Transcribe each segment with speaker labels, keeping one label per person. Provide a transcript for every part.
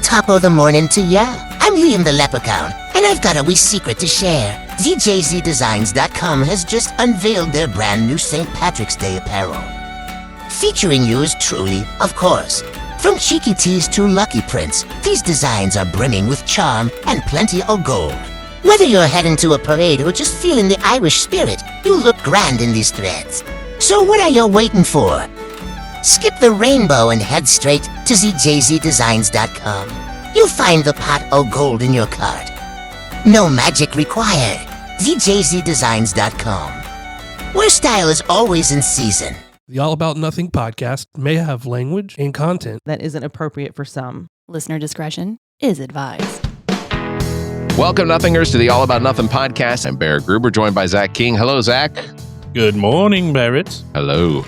Speaker 1: top of the morning to ya. I'm Liam the Leprechaun, and I've got a wee secret to share. ZJZDesigns.com has just unveiled their brand new St. Patrick's Day apparel. Featuring yours truly, of course. From cheeky tees to lucky prints, these designs are brimming with charm and plenty of gold. Whether you're heading to a parade or just feeling the Irish spirit, you look grand in these threads. So what are you waiting for? Skip the rainbow and head straight to ZJZDesigns.com. You'll find the pot of gold in your cart. No magic required. ZJZDesigns.com, where style is always in season.
Speaker 2: The All About Nothing podcast may have language and content
Speaker 3: that isn't appropriate for some.
Speaker 4: Listener discretion is advised.
Speaker 5: Welcome, Nothingers, to the All About Nothing podcast. I'm Barrett Gruber, joined by Zach King. Hello, Zach.
Speaker 6: Good morning, Barrett.
Speaker 5: Hello.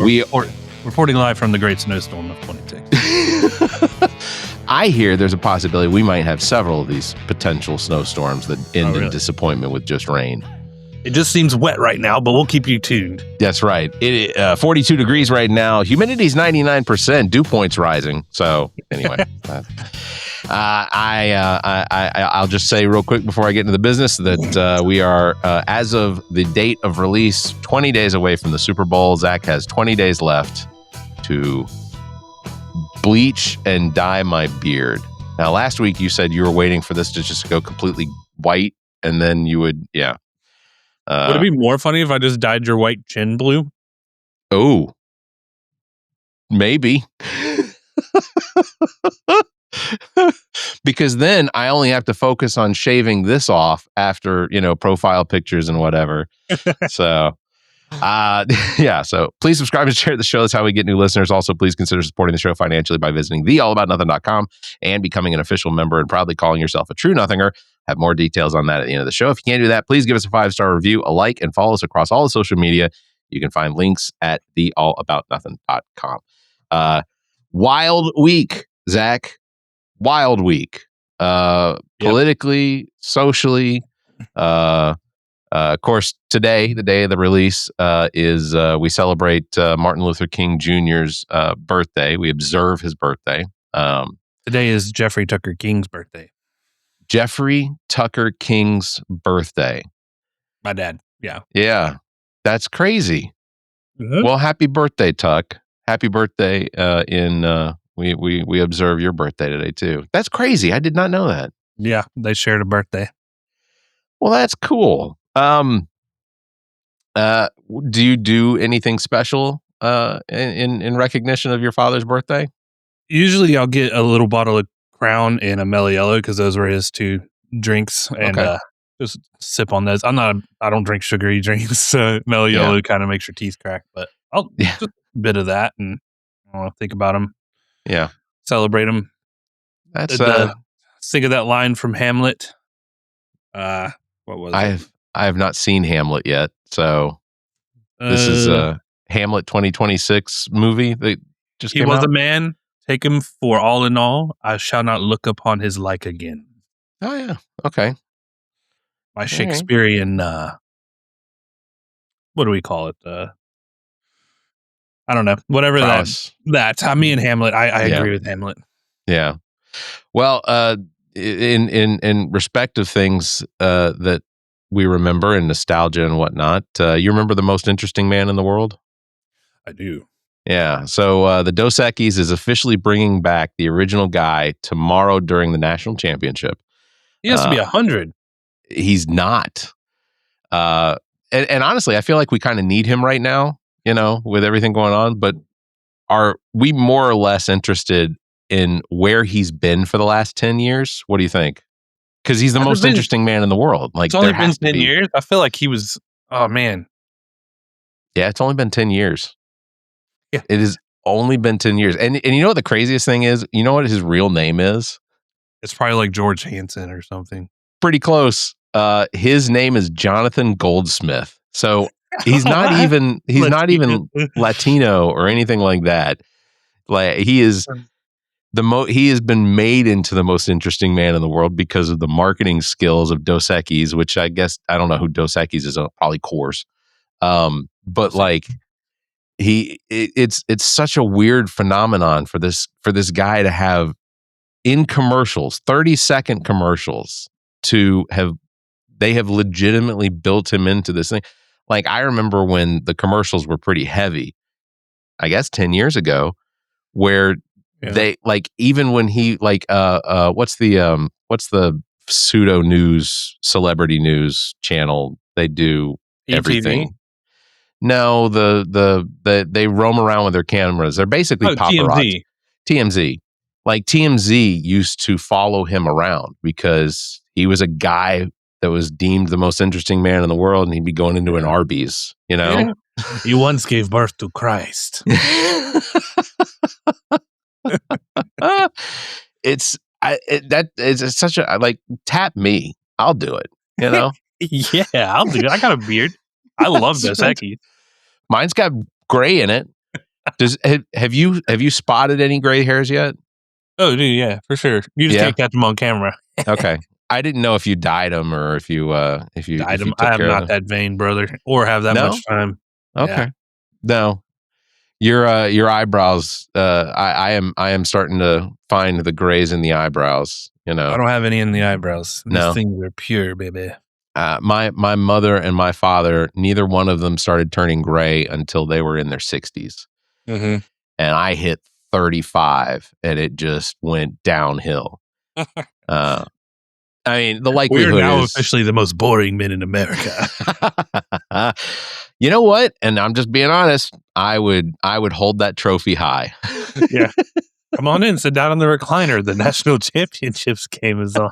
Speaker 6: We are reporting live from the Great Snowstorm of 26.
Speaker 5: I hear there's a possibility we might have several of these potential snowstorms that end in disappointment with just rain.
Speaker 6: It just seems wet right now, but we'll keep you tuned.
Speaker 5: That's right. 42 degrees right now. Humidity's 99%. Dew point's rising. So anyway, I'll just say real quick before I get into the business that we are, as of the date of release, 20 days away from the Super Bowl. Zach has 20 days left to bleach and dye my beard. Now, last week you said you were waiting for this to just go completely white, and then you would, yeah.
Speaker 6: Would it be more funny if I just dyed your white chin blue?
Speaker 5: Oh, maybe. Because then I only have to focus on shaving this off after, profile pictures and whatever. So, yeah. So please subscribe and share the show. That's how we get new listeners. Also, please consider supporting the show financially by visiting theallaboutnothing.com and becoming an official member and proudly calling yourself a true nothinger. Have more details on that at the end of the show. If you can't do that, please give us a 5-star review, a like, and follow us across all the social media. You can find links at theallaboutnothing.com. Wild week, Zach. Wild week. Politically, socially. Of course, today, the day of the release, is we celebrate Martin Luther King Jr.'s birthday. We observe his birthday.
Speaker 6: Today is Jeffrey Tucker King's birthday.
Speaker 5: Jeffrey Tucker King's birthday.
Speaker 6: My dad. Yeah.
Speaker 5: Yeah. That's crazy.
Speaker 6: Mm-hmm.
Speaker 5: Well, happy birthday, Tuck. Happy birthday. We observe your birthday today too. That's crazy. I did not know that.
Speaker 6: Yeah, they shared a birthday.
Speaker 5: Well, that's cool. Do you do anything special in recognition of your father's birthday?
Speaker 6: Usually I'll get a little bottle of Crown and a Mellow Yellow because those were his two drinks, and just sip on those. I don't drink sugary drinks, so Mellow Yellow kind of makes your teeth crack, but I'll just a bit of that and think about them.
Speaker 5: Yeah,
Speaker 6: celebrate them.
Speaker 5: That's
Speaker 6: think of that line from Hamlet. What was it?
Speaker 5: I have not seen Hamlet yet, so this is a Hamlet 2026 movie that just came out.
Speaker 6: He was a man. Take him for all in all. I shall not look upon his like again.
Speaker 5: Oh yeah. Okay.
Speaker 6: My Shakespearean. What do we call it? I don't know. Whatever
Speaker 5: Prowess.
Speaker 6: Me and Hamlet. I agree with Hamlet.
Speaker 5: Yeah. Well, in respect of things that we remember and nostalgia and whatnot, you remember the most interesting man in the world?
Speaker 6: I do.
Speaker 5: Yeah. So the Dos Equis is officially bringing back the original guy tomorrow during the national championship.
Speaker 6: He has to be 100.
Speaker 5: He's not. And honestly, I feel like we kind of need him right now, with everything going on. But are we more or less interested in where he's been for the last 10 years? What do you think? Because he's the most interesting man in the world. Like,
Speaker 6: it's only been 10 years. I feel like he was. Oh man.
Speaker 5: Yeah, it's only been 10 years.
Speaker 6: Yeah.
Speaker 5: It has only been 10 years. And you know what the craziest thing is? You know what his real name is?
Speaker 6: It's probably like George Hansen or something.
Speaker 5: Pretty close. His name is Jonathan Goldsmith. So he's not even Latino or anything like that. Like he is he has been made into the most interesting man in the world because of the marketing skills of Dos Equis, which I guess I don't know who Dos Equis is, probably Coors. But like it's such a weird phenomenon for this guy to have in commercials, 30-second commercials, they have legitimately built him into this thing. Like, I remember when the commercials were pretty heavy, I guess 10 years ago, where they, like, even when he, like, what's the pseudo news, celebrity news channel? They do everything. No, they roam around with their cameras. They're basically paparazzi. TMZ. Like, TMZ used to follow him around because he was a guy that was deemed the most interesting man in the world, and he'd be going into an Arby's, you know?
Speaker 6: Yeah. He once gave birth to Christ.
Speaker 5: It's such a, like, tap me. I'll do it, you know?
Speaker 6: Yeah, I'll do it. I got a beard. I love this Eki.
Speaker 5: Mine's got gray in it. Have you spotted any gray hairs yet?
Speaker 6: Oh, dude, yeah, for sure. You just can't catch them on camera.
Speaker 5: Okay. I didn't know if you dyed them or if you
Speaker 6: dyed them. I am not that vain, brother, or have that much time.
Speaker 5: Okay.
Speaker 6: Yeah.
Speaker 5: No. Your eyebrows, I am starting to find the grays in the eyebrows, you know.
Speaker 6: I don't have any in the eyebrows.
Speaker 5: No.
Speaker 6: These things are pure, baby.
Speaker 5: My mother and my father, neither one of them started turning gray until they were in their 60s.
Speaker 6: Mm-hmm.
Speaker 5: And I hit 35 and it just went downhill. I mean, the likelihood
Speaker 6: we're now
Speaker 5: is
Speaker 6: officially the most boring men in America.
Speaker 5: You know what? And I'm just being honest. I would hold that trophy high.
Speaker 6: Yeah. Come on in, sit down on the recliner. The national championships game is on.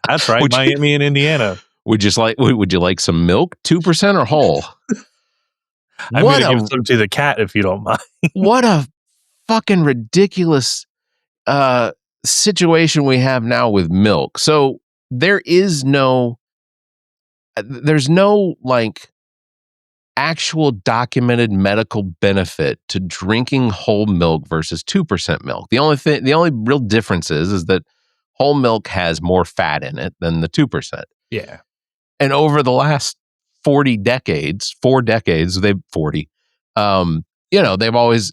Speaker 6: That's right, Miami and Indiana. Would
Speaker 5: you like some milk, 2% or whole?
Speaker 6: I'm going to give some to the cat if you don't mind.
Speaker 5: What a fucking ridiculous situation we have now with milk. So there's no like actual documented medical benefit to drinking whole milk versus 2% milk. The only real difference is that whole milk has more fat in it than the 2%.
Speaker 6: Yeah.
Speaker 5: And over the last 4 decades,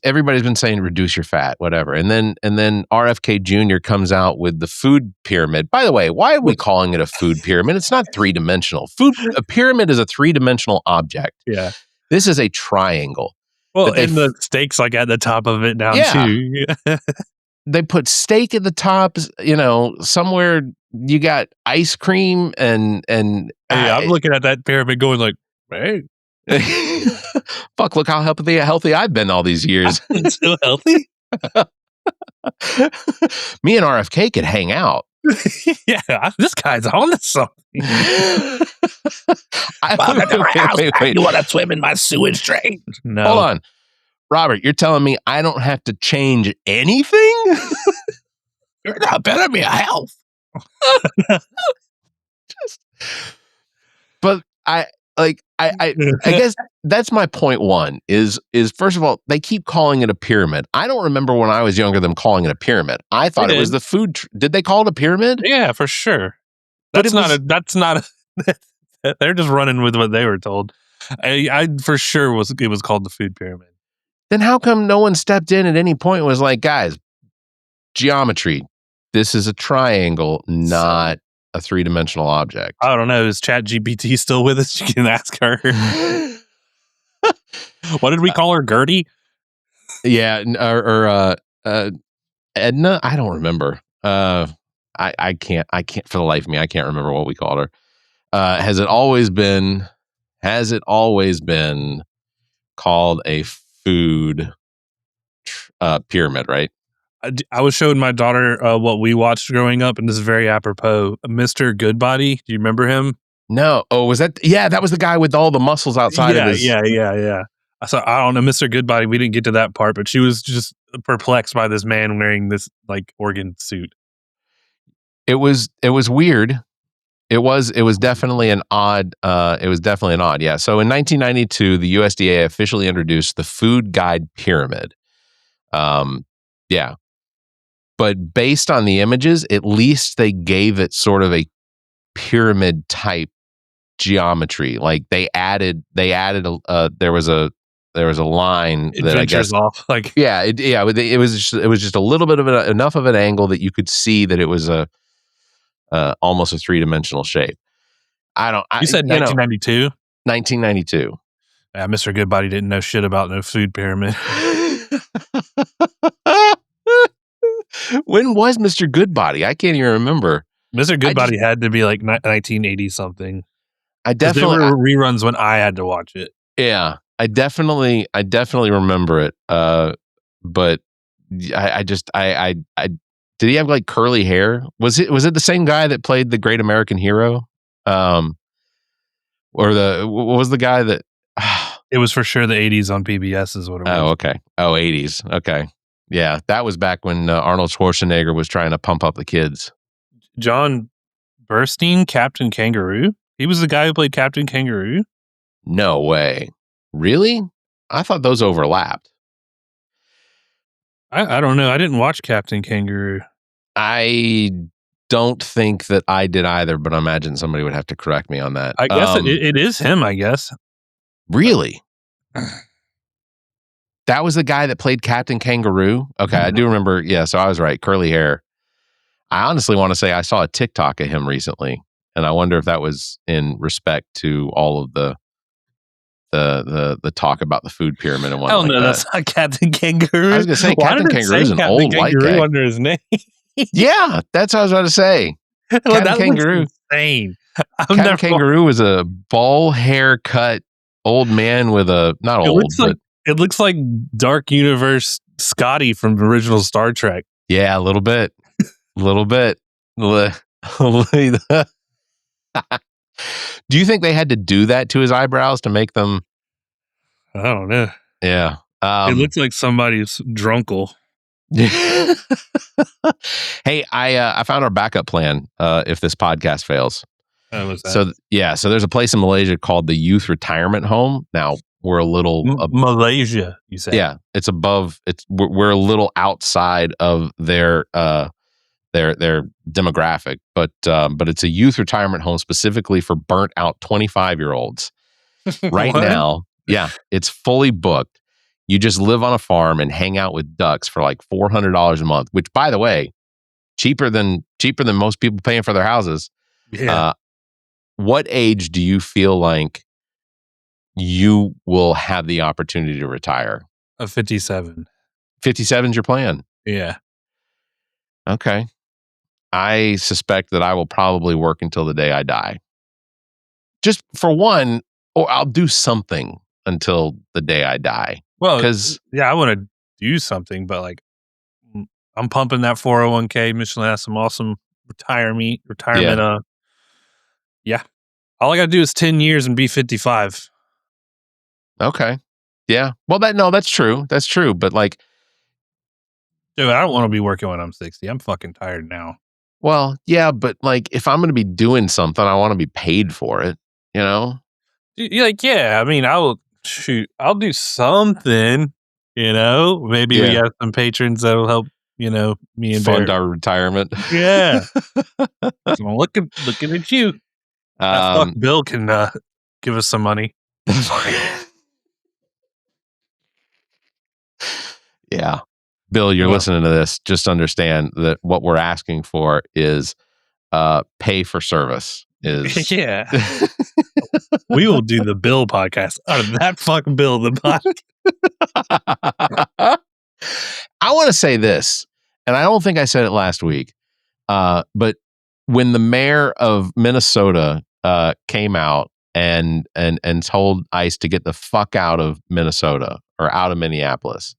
Speaker 5: everybody's been saying reduce your fat, whatever. And then RFK Jr. comes out with the food pyramid. By the way, why are we calling it a food pyramid? It's not 3-dimensional. A pyramid is a 3-dimensional object.
Speaker 6: Yeah.
Speaker 5: This is a triangle.
Speaker 6: Well, and the steak's like at the top of it now too.
Speaker 5: They put steak at the top, somewhere you got ice cream and
Speaker 6: I'm looking at that pyramid going like, hey.
Speaker 5: Fuck, look how healthy I've been all these years.
Speaker 6: I'm still healthy?
Speaker 5: Me and RFK could hang out.
Speaker 6: Yeah, this guy's on to something.
Speaker 5: Wait.
Speaker 6: You want to swim in my sewage drain? No.
Speaker 5: Hold on. Robert, you're telling me I don't have to change anything?
Speaker 6: You're not better me a health.
Speaker 5: But I guess that's my point one is first of all, they keep calling it a pyramid. I don't remember when I was younger them calling it a pyramid. I thought it was the food. Did they call it a pyramid?
Speaker 6: Yeah, for sure. That's not a, they're just running with what they were told. I for sure it was called the food pyramid.
Speaker 5: Then how come no one stepped in at any point and was like, guys, geometry, this is a triangle, not a 3-dimensional object?
Speaker 6: I don't know. Is ChatGPT still with us? You can ask her. What did we call her? Gertie?
Speaker 5: Yeah. Or Edna? I don't remember. I can't for the life of me. I can't remember what we called her. Has it always been called a food pyramid, right?
Speaker 6: I was showing my daughter what we watched growing up, and this is very apropos. Mr. Goodbody, do you remember him?
Speaker 5: No. Oh, was that? Yeah, that was the guy with all the muscles outside of his.
Speaker 6: Yeah. So I don't know, Mr. Goodbody. We didn't get to that part, but she was just perplexed by this man wearing this like organ suit.
Speaker 5: It was weird. It was definitely an odd. Yeah. So in 1992, the USDA officially introduced the Food Guide Pyramid. Yeah. But based on the images, at least they gave it sort of a pyramid type geometry. Like there was a line
Speaker 6: It
Speaker 5: that I guess
Speaker 6: ventures off like
Speaker 5: it was just a little bit of enough of an angle that you could see that it was a almost a 3-dimensional shape.
Speaker 6: you said 1992.
Speaker 5: 1992.
Speaker 6: Yeah, Mr. Goodbody didn't know shit about no food pyramid.
Speaker 5: When was Mr. Goodbody? I can't even remember.
Speaker 6: Mr. Goodbody had to be like 1980 something.
Speaker 5: I
Speaker 6: There
Speaker 5: definitely
Speaker 6: were reruns when I had to watch it.
Speaker 5: Yeah, I definitely remember it. But I did he have like curly hair? Was it the same guy that played the Great American Hero? Or what was the guy that?
Speaker 6: It was for sure the 80s on PBS is what it was.
Speaker 5: Oh, okay. Oh, 80s. Okay. Yeah, that was back when Arnold Schwarzenegger was trying to pump up the kids.
Speaker 6: John Burstein, Captain Kangaroo. He was the guy who played Captain Kangaroo.
Speaker 5: No way. Really? I thought those overlapped.
Speaker 6: I don't know. I didn't watch Captain Kangaroo.
Speaker 5: I don't think that I did either, but I imagine somebody would have to correct me on that.
Speaker 6: I guess it is him, I guess.
Speaker 5: Really? That was the guy that played Captain Kangaroo? Okay, I do remember. Yeah, so I was right. Curly hair. I honestly want to say I saw a TikTok of him recently, and I wonder if that was in respect to all of the talk about the food pyramid and whatnot.
Speaker 6: Oh, no, that's not Captain Kangaroo.
Speaker 5: I was going to say Captain Kangaroo is an old white guy.
Speaker 6: Under his name.
Speaker 5: Yeah, that's what I was about to say. Captain Kangaroo.
Speaker 6: Insane.
Speaker 5: Captain Kangaroo was a bald haircut old man with a
Speaker 6: it looks like Dark Universe Scotty from the original Star Trek.
Speaker 5: Yeah, a little bit. Do you think they had to do that to his eyebrows to make them?
Speaker 6: I don't know.
Speaker 5: Yeah.
Speaker 6: It looks like somebody's drunkle.
Speaker 5: Hey, I found our backup plan if this podcast fails.
Speaker 6: Oh, what's that?
Speaker 5: So there's a place in Malaysia called the Youth Retirement Home. Now we're a little
Speaker 6: Malaysia, you say?
Speaker 5: Yeah, it's above. We're a little outside of their demographic, but it's a youth retirement home specifically for burnt out 25-year-olds. Right now, yeah, it's fully booked. You just live on a farm and hang out with ducks for like $400 a month, which, by the way, cheaper than most people paying for their houses.
Speaker 6: Yeah.
Speaker 5: What age do you feel like you will have the opportunity to retire?
Speaker 6: 57.
Speaker 5: 57 is your plan?
Speaker 6: Yeah.
Speaker 5: Okay. I suspect that I will probably work until the day I die. Just for one, or I'll do something until the day I die.
Speaker 6: Well,
Speaker 5: because
Speaker 6: I want to do something, but like I'm pumping that 401k. Michelin has some awesome retirement. Yeah. All I got to do is 10 years and be 55.
Speaker 5: Okay. Yeah. Well, that's true. That's true. But like,
Speaker 6: dude, I don't want to be working when I'm 60. I'm fucking tired now.
Speaker 5: Well, yeah, but like if I'm going to be doing something, I want to be paid for it, you know?
Speaker 6: Like, yeah, I mean, I'll do something, you know? Maybe we have some patrons that'll help, you know, me and
Speaker 5: fund
Speaker 6: Barrett.
Speaker 5: our retirement.
Speaker 6: Yeah. I'm looking at you. Fuck Bill can give us some money.
Speaker 5: Yeah. Bill, you're listening to this. Just understand that what we're asking for is pay for service.
Speaker 6: Yeah. We will do the Bill podcast out of that fucking Bill the podcast.
Speaker 5: I want to say this, and I don't think I said it last week, but when the mayor of Minnesota came out and told ICE to get the fuck out of Minnesota or out of Minneapolis,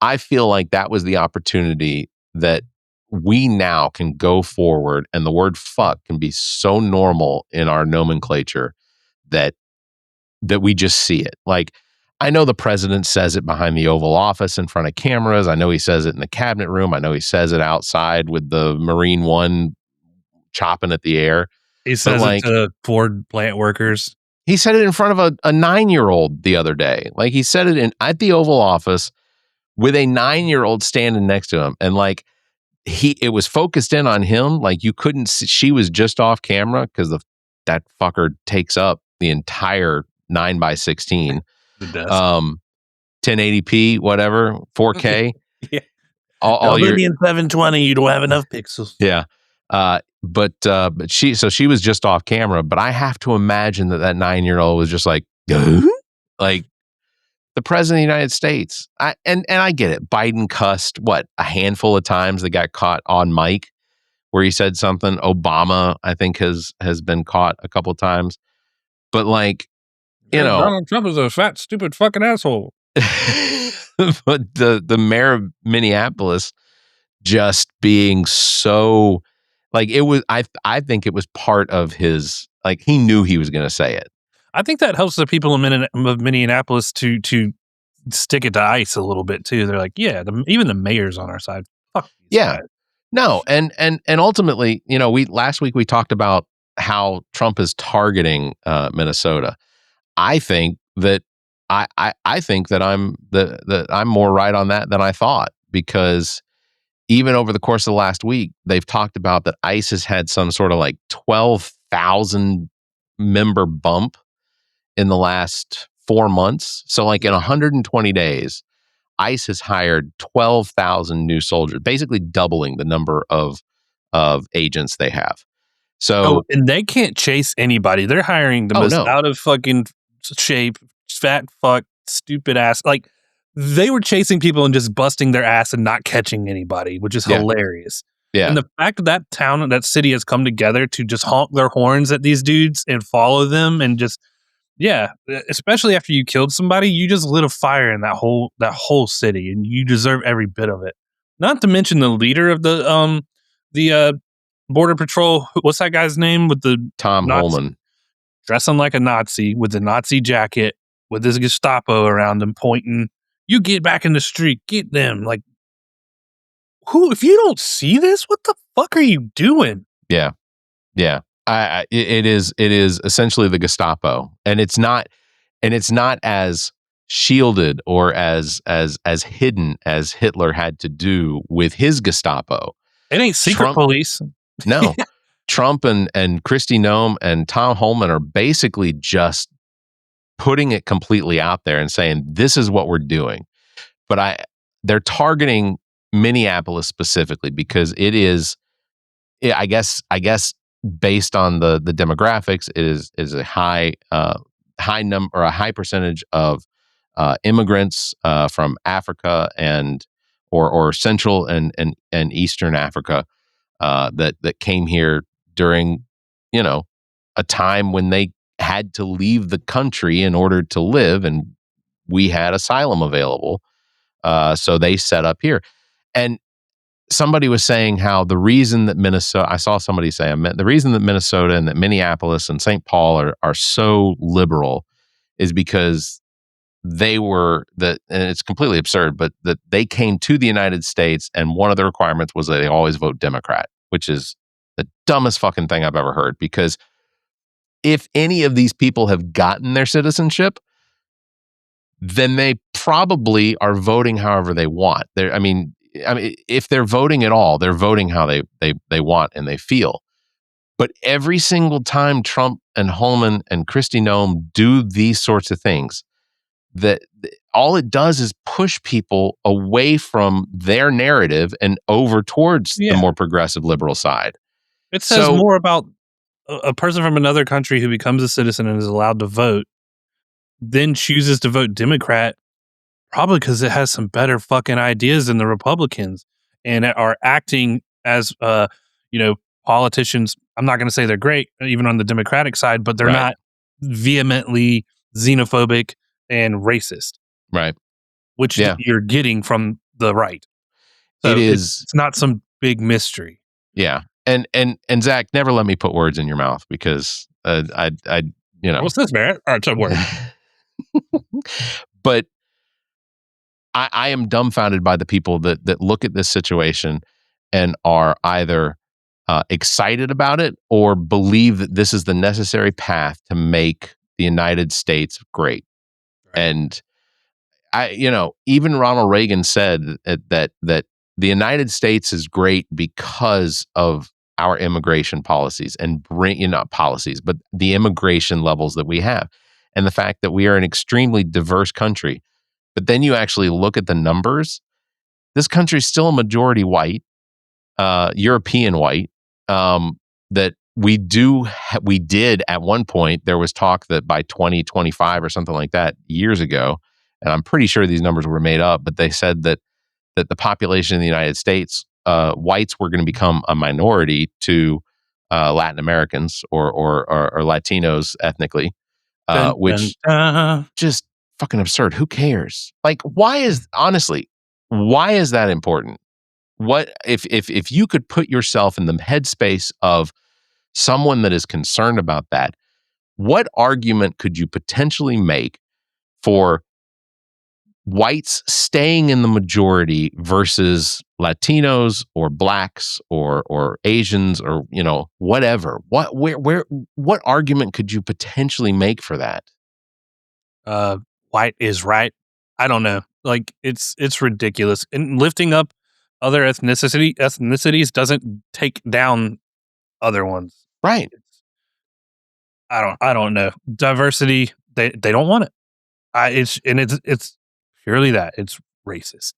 Speaker 5: I feel like that was the opportunity that we now can go forward, and the word fuck can be so normal in our nomenclature that we just see it. Like, I know the president says it behind the Oval Office in front of cameras. I know he says it in the cabinet room. I know he says it outside with the Marine One chopping at the air.
Speaker 6: He says it to Ford plant workers.
Speaker 5: He said it in front of a 9-year-old the other day. Like, he said it at the Oval Office with a 9-year-old standing next to him. And like, it was focused in on him. Like, you couldn't see, she was just off camera because that fucker takes up the entire 9x16.
Speaker 6: It does.
Speaker 5: 1080p, whatever, 4K.
Speaker 6: Yeah.
Speaker 5: All your
Speaker 6: in 720, you don't have enough pixels.
Speaker 5: yeah. But she was just off camera, but I have to imagine that 9-year-old was just like, like the president of the United States. And I get it. Biden cussed a handful of times that got caught on mic where he said something. Obama, I think, has been caught a couple of times. But
Speaker 6: Donald Trump is a fat, stupid fucking asshole.
Speaker 5: but the mayor of Minneapolis just being so it was I think it was part of his he knew he was going to say it.
Speaker 6: I think that helps the people of Minneapolis to stick it to ICE a little bit too. They're like, yeah, even the mayor's on our side. Fuck these guys.
Speaker 5: No, and ultimately, last week we talked about how Trump is targeting Minnesota. I think that I think that I'm more right on that than I thought, because even over the course of the last week, they've talked about that ICE has had some sort of 12,000 member bump in the last 4 months. So in 120 days, ICE has hired 12,000 new soldiers, basically doubling the number of agents they have. So,
Speaker 6: and they can't chase anybody. They're hiring the most out of fucking shape, fat fuck, stupid ass. They were chasing people and just busting their ass and not catching anybody, which is hilarious. Yeah. And the fact that city has come together to just honk their horns at these dudes and follow them and just, especially after you killed somebody, you just lit a fire in that whole city, and you deserve every bit of it. Not to mention the leader of the Border Patrol. What's that guy's name with the
Speaker 5: Tom Holman,
Speaker 6: dressing like a Nazi with the Nazi jacket with his Gestapo around him pointing, "You get back in the street, get them." Who? If you don't see this, what the fuck are you doing?
Speaker 5: Yeah. It is essentially the Gestapo, and it's not as shielded or as hidden as Hitler had to do with his Gestapo.
Speaker 6: It ain't secret police.
Speaker 5: No. Trump and Kristi Noem and Tom Holman are basically just putting it completely out there and saying, this is what we're doing. But they're targeting Minneapolis specifically because it is, I guess based on the demographics, it is a high number or a high percentage of immigrants from Africa or Central and Eastern Africa that came here during a time when they had to leave the country in order to live, and we had asylum available, so they set up here. And somebody was saying how the reason that Minnesota, I saw somebody say, the reason that Minnesota and that Minneapolis and St. Paul are so liberal is because and it's completely absurd, but that they came to the United States and one of the requirements was that they always vote Democrat, which is the dumbest fucking thing I've ever heard. Because if any of these people have gotten their citizenship, then they probably are voting however they want. I mean, if they're voting at all, they're voting how they want and they feel. But every single time Trump and Holman and Kristi Noem do these sorts of things, that all it does is push people away from their narrative and over towards the more progressive liberal side.
Speaker 6: It says more about a person from another country who becomes a citizen and is allowed to vote, then chooses to vote Democrat, probably because it has some better fucking ideas than the Republicans and are acting as, politicians. I'm not going to say they're great, even on the Democratic side, but they're not vehemently xenophobic and racist.
Speaker 5: Right.
Speaker 6: Which you're getting from the right. So it's not some big mystery.
Speaker 5: Yeah. And Zach, never let me put words in your mouth because
Speaker 6: What's this, Barrett? All right, so word.
Speaker 5: But I am dumbfounded by the people that look at this situation and are either excited about it or believe that this is the necessary path to make the United States great. Right. And even Ronald Reagan said that the United States is great because of our immigration policies and not policies, but the immigration levels that we have. and the fact that we are an extremely diverse country. But then you actually look at the numbers. This country is still a majority white, European white. That we did at one point. There was talk that by 2025 or something like that years ago, and I'm pretty sure these numbers were made up, but they said that the population in the United States, whites were going to become a minority to Latin Americans or Latinos ethnically, which just fucking absurd. Who cares? Like, why is that important? What if you could put yourself in the headspace of someone that is concerned about that? What argument could you potentially make for whites staying in the majority versus Latinos or blacks or Asians or whatever? What argument could you potentially make for that?
Speaker 6: White is right. I don't know. Like it's ridiculous. And lifting up other ethnicities doesn't take down other ones.
Speaker 5: Right.
Speaker 6: I don't know. Diversity, they don't want it. It's purely that. It's racist.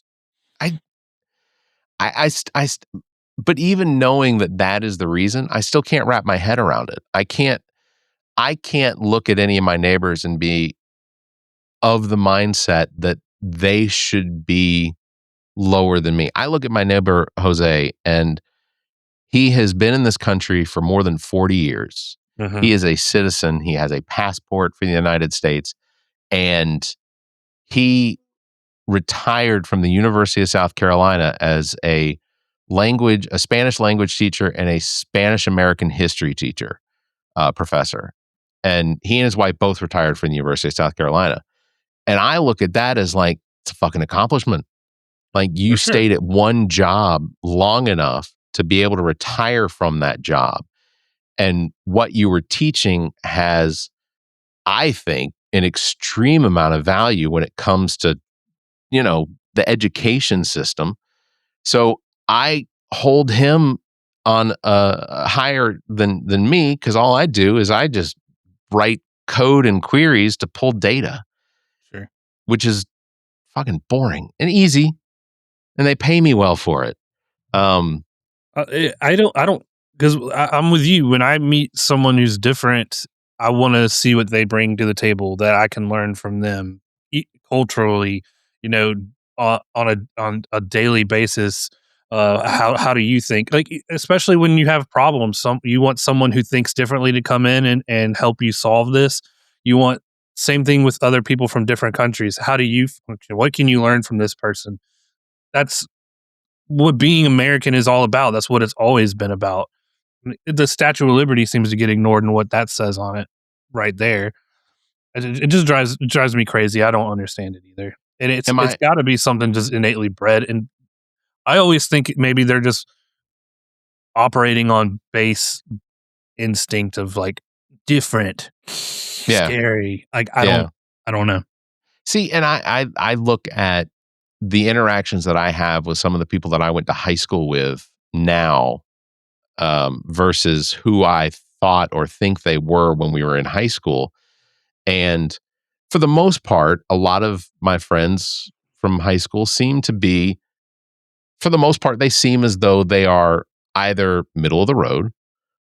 Speaker 5: But even knowing that is the reason, I still can't wrap my head around it. I can't look at any of my neighbors and be of the mindset that they should be lower than me. I look at my neighbor, Jose, and he has been in this country for more than 40 years. Mm-hmm. He is a citizen. He has a passport for the United States. And he retired from the University of South Carolina as a Spanish language teacher and a Spanish American history teacher, professor. And he and his wife both retired from the University of South Carolina. And I look at that as like, it's a fucking accomplishment. Like you stayed at one job long enough to be able to retire from that job. And what you were teaching has, I think, an extreme amount of value when it comes to, the education system. So I hold him on higher than me, because all I do is I just write code and queries to pull data.
Speaker 6: Sure.
Speaker 5: Which is fucking boring and easy, and they pay me well for it.
Speaker 6: I don't, because I'm with you. When I meet someone who's different, I want to see what they bring to the table that I can learn from them culturally. On a daily basis. How do you think? Like, especially when you have problems, you want someone who thinks differently to come in and help you solve this. You want same thing with other people from different countries. How do you function? What can you learn from this person? That's what being American is all about. That's what it's always been about. The Statue of Liberty seems to get ignored in what that says on it right there. It just drives me crazy. I don't understand it either. And it's got to be something just innately bred. And I always think maybe they're just operating on base instinct of like different, scary. Like I don't know.
Speaker 5: See, and I look at the interactions that I have with some of the people that I went to high school with now, versus who I thought or think they were when we were in high school. And for the most part, a lot of my friends from high school seem to be, for the most part, they seem as though they are either middle of the road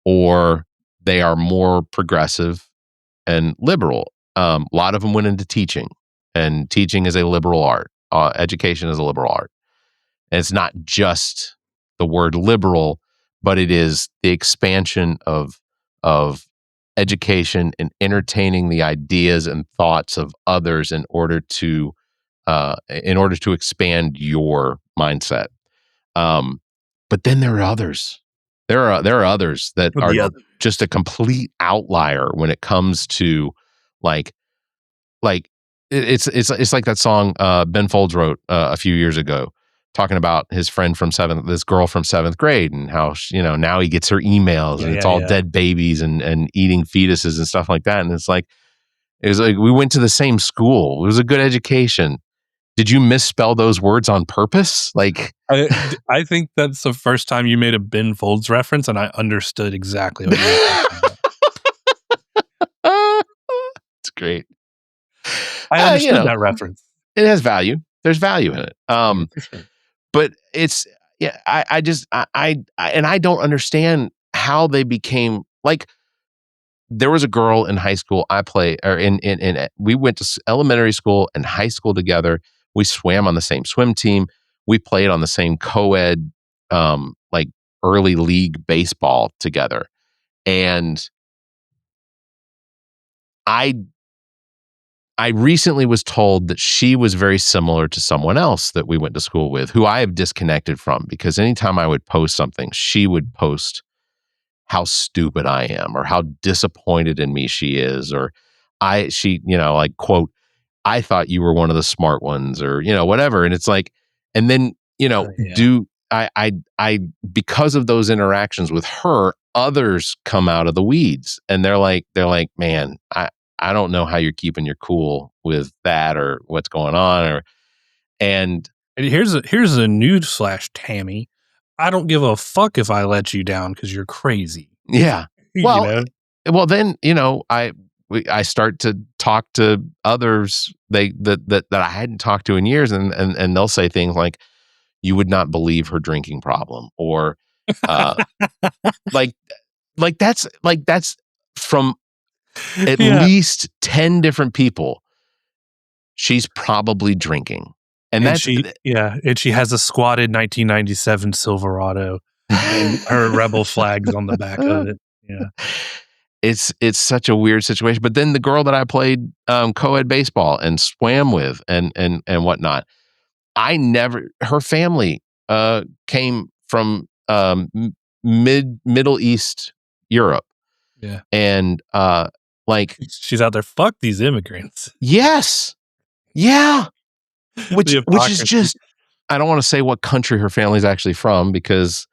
Speaker 5: or they are more progressive and liberal. A lot of them went into teaching, and teaching is a liberal art. Education is a liberal art. And it's not just the word liberal, but it is the expansion of education and entertaining the ideas and thoughts of others in order to expand your mindset. But then there are others. There are others that are just a complete outlier when it comes to like it's like that song Ben Folds wrote a few years ago, talking about his friend from this girl from seventh grade, and how now he gets her emails and it's all dead babies and eating fetuses and stuff like that. And it was like we went to the same school. It was a good education. Did you misspell those words on purpose? Like,
Speaker 6: I think that's the first time you made a Ben Folds reference, and I understood exactly what you were talking about.
Speaker 5: It's great.
Speaker 6: I understood that reference.
Speaker 5: It has value. There's value in it.
Speaker 6: For sure.
Speaker 5: But it's I don't understand how they became like. There was a girl in high school we went to elementary school and high school together. We swam on the same swim team. We played on the same co-ed, like early league baseball together. And I recently was told that she was very similar to someone else that we went to school with, who I have disconnected from, because anytime I would post something, she would post how stupid I am or how disappointed in me she is, or like, quote, I thought you were one of the smart ones, or, whatever. And it's like, and then,
Speaker 6: Yeah.
Speaker 5: I because of those interactions with her, others come out of the weeds and they're like, man, I don't know how you're keeping your cool with that or what's going on. And
Speaker 6: here's a newsflash, Tammy. I don't give a fuck if I let you down because you're crazy.
Speaker 5: Yeah. Well, well, then, I start to talk to others that I hadn't talked to in years, and they'll say things like, you would not believe her drinking problem, or like that's from at least 10 different people. She's probably drinking. And
Speaker 6: she has a squatted 1997 Silverado and her rebel flags on the back of it. Yeah.
Speaker 5: It's such a weird situation. But then the girl that I played co-ed baseball and swam with and whatnot, her family came from Middle East Europe.
Speaker 6: Yeah.
Speaker 5: And
Speaker 6: she's out there, fuck these immigrants.
Speaker 5: Yes. Yeah. Which is just, I don't want to say what country her family's actually from, because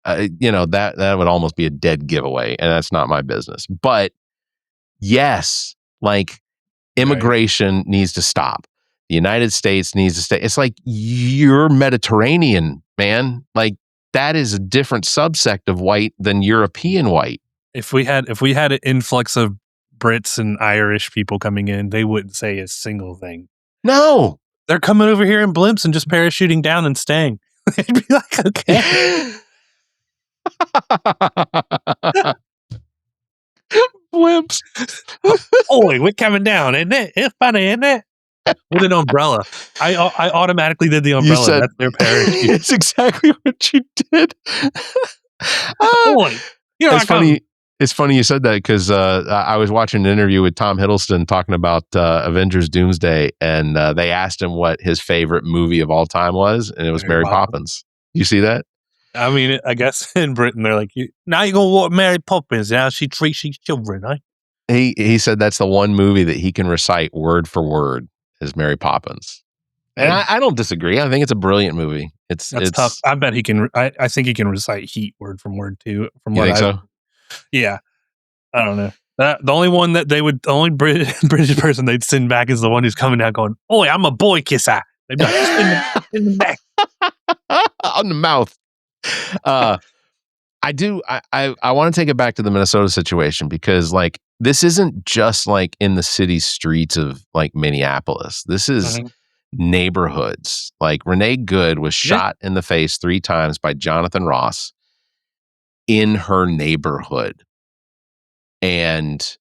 Speaker 5: that would almost be a dead giveaway, and that's not my business. But yes, like, immigration needs to stop. The United States needs to stay. It's like, you're Mediterranean, man. Like, that is a different subsect of white than European white.
Speaker 6: If we had an influx of Brits and Irish people coming in, they wouldn't say a single thing.
Speaker 5: No.
Speaker 6: They're coming over here in blimps and just parachuting down and staying. They'd be like, okay.
Speaker 5: Blimps.
Speaker 6: Oi, we're coming down, isn't it? It's funny, isn't it? With an umbrella. I automatically did the umbrella. That's their parachute.
Speaker 5: It's exactly what you did.
Speaker 6: Oi,
Speaker 5: it's funny. It's funny you said that, because I was watching an interview with Tom Hiddleston talking about Avengers Doomsday, and they asked him what his favorite movie of all time was, and it was Mary Poppins. You see that?
Speaker 6: I mean, I guess in Britain they're like, now you're gonna watch Mary Poppins, how she treats his children, eh?
Speaker 5: He said that's the one movie that he can recite word for word is Mary Poppins, and I don't disagree. I think it's a brilliant movie. It's
Speaker 6: tough. I bet he can. I think he can recite Heat word from word too. From
Speaker 5: you
Speaker 6: what
Speaker 5: think so?
Speaker 6: Yeah, I don't know. The only one that the only British person they'd send back is the one who's coming out going, "Oi, I'm a boy kisser." They'd be like, in the neck,
Speaker 5: on the mouth. I do. I want to take it back to the Minnesota situation, because like, this isn't just like in the city streets of like Minneapolis. This is neighborhoods. Like, Renee Good was shot in the face 3 times by Jonathan Ross in her neighborhood. And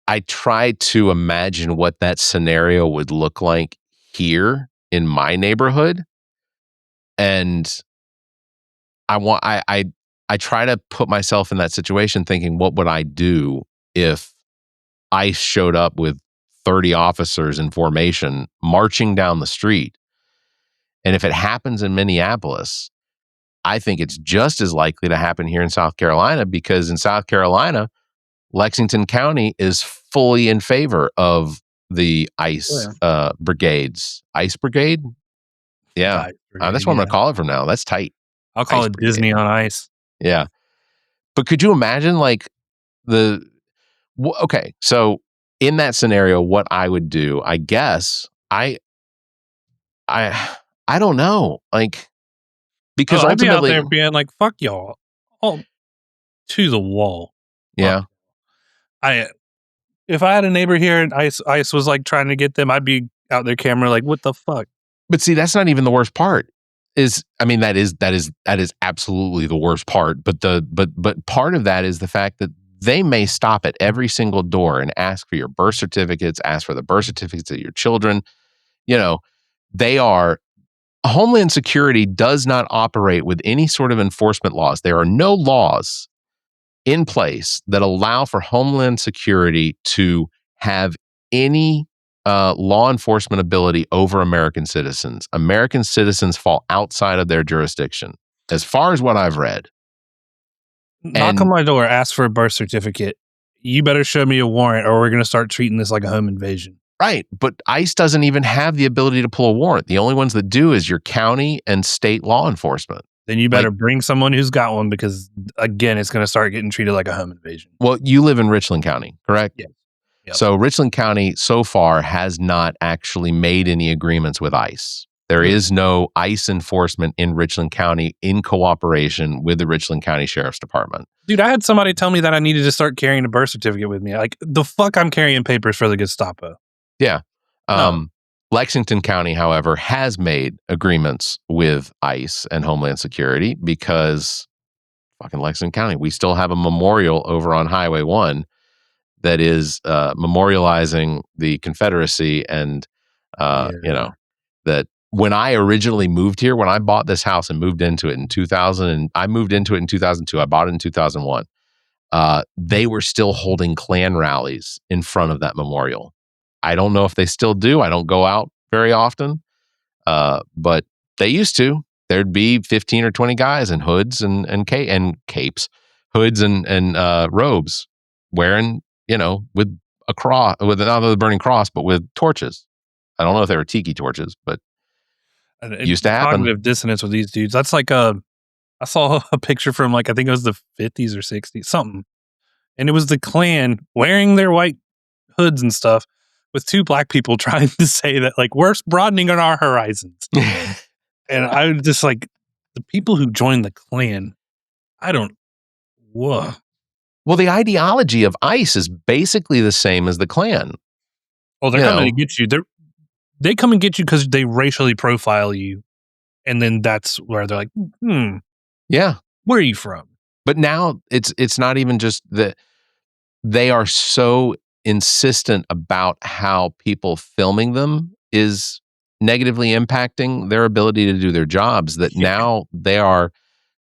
Speaker 5: I try to imagine what that scenario would look like here in my neighborhood. And I try to put myself in that situation, thinking, what would I do if I showed up with 30 officers in formation marching down the street? And if it happens in Minneapolis, I think it's just as likely to happen here in South Carolina, because in South Carolina, Lexington County is fully in favor of the ICE brigades. ICE brigade? Yeah. That's what I'm going to call it from now. That's tight.
Speaker 6: I'll call it Disney on Ice.
Speaker 5: Yeah. But could you imagine, like, okay, so in that scenario, what I would do, I guess, I don't know. Like, because
Speaker 6: I'd be out
Speaker 5: ultimately,
Speaker 6: there being like, fuck y'all. Oh, to the wall.
Speaker 5: Yeah.
Speaker 6: If I had a neighbor here and ICE was like trying to get them, I'd be out their camera like, what the fuck?
Speaker 5: But see, that's not even the worst part. That is absolutely the worst part. But part of that is the fact that they may stop at every single door and ask for your birth certificates, ask for the birth certificates of your children. Homeland Security does not operate with any sort of enforcement laws. There are no laws in place that allow for Homeland Security to have any law enforcement ability over American citizens. American citizens fall outside of their jurisdiction, as far as what I've read.
Speaker 6: Knock on my door, ask for a birth certificate. You better show me a warrant or we're going to start treating this like a home invasion.
Speaker 5: Right. But ICE doesn't even have the ability to pull a warrant. The only ones that do is your county and state law enforcement.
Speaker 6: Then you better bring someone who's got one because, again, it's going to start getting treated like a home invasion.
Speaker 5: Well, you live in Richland County, correct?
Speaker 6: Yes. Yep.
Speaker 5: So Richland County so far has not actually made any agreements with ICE. There is no ICE enforcement in Richland County in cooperation with the Richland County Sheriff's Department.
Speaker 6: Dude, I had somebody tell me that I needed to start carrying a birth certificate with me. Like, the fuck I'm carrying papers for the Gestapo.
Speaker 5: Yeah.
Speaker 6: No.
Speaker 5: Lexington County, however, has made agreements with ICE and Homeland Security because fucking Lexington County, we still have a memorial over on Highway 1 that is memorializing the Confederacy and, that when I originally moved here, when I bought this house and moved into it in 2000, and I moved into it in 2002, I bought it in 2001, they were still holding Klan rallies in front of that memorial. I don't know if they still do. I don't go out very often, but they used to. There'd be 15 or 20 guys in hoods and capes, hoods and robes, wearing, with a cross, with not the burning cross, but with torches. I don't know if they were tiki torches, but it used to happen.
Speaker 6: Cognitive dissonance with these dudes. That's like I saw a picture from I think it was the 50s or 60s, something, and it was the Klan wearing their white hoods and stuff, with two black people trying to say that we're broadening on our horizons. And I was just like, the people who joined the Klan, whoa.
Speaker 5: Well, the ideology of ICE is basically the same as the Klan.
Speaker 6: Oh, they're coming to get you. They come and get you because they racially profile you. And then that's where they're like,
Speaker 5: yeah,
Speaker 6: where are you from?
Speaker 5: But now it's not even just that they are so insistent about how people filming them is negatively impacting their ability to do their jobs that now they are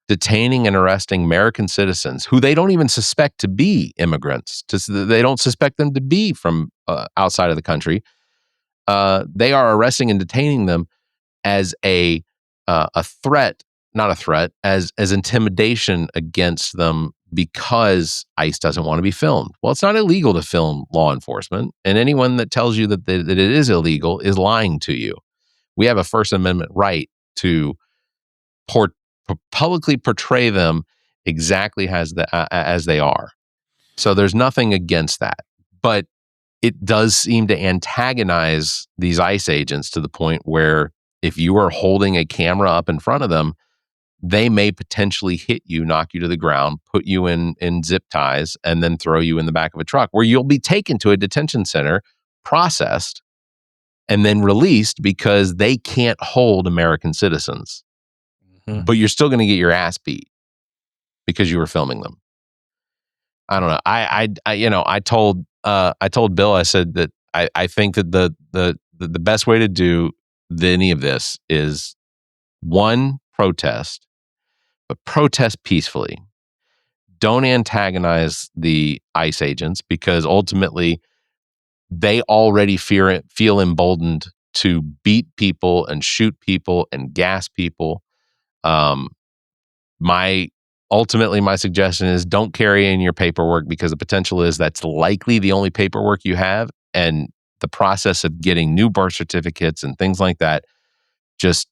Speaker 5: detaining and arresting American citizens who they don't even suspect to be immigrants. They don't suspect them to be from outside of the country. They are arresting and detaining them as a threat, not a threat, as intimidation against them because ICE doesn't want to be filmed. Well, it's not illegal to film law enforcement, and anyone that tells you that it is illegal is lying to you. We have a First Amendment right to publicly portray them exactly as they are. So there's nothing against that, but it does seem to antagonize these ICE agents to the point where if you are holding a camera up in front of them, they may potentially hit you, knock you to the ground, put you in zip ties, and then throw you in the back of a truck where you'll be taken to a detention center, processed, and then released because they can't hold American citizens. Mm-hmm. But you're still going to get your ass beat because you were filming them. I don't know. I told Bill, I said that I think that the best way to do any of this is one, protest, but protest peacefully. Don't antagonize the ICE agents because ultimately they already feel emboldened to beat people and shoot people and gas people. My suggestion is don't carry in your paperwork because the potential is that's likely the only paperwork you have, and the process of getting new birth certificates and things like that, just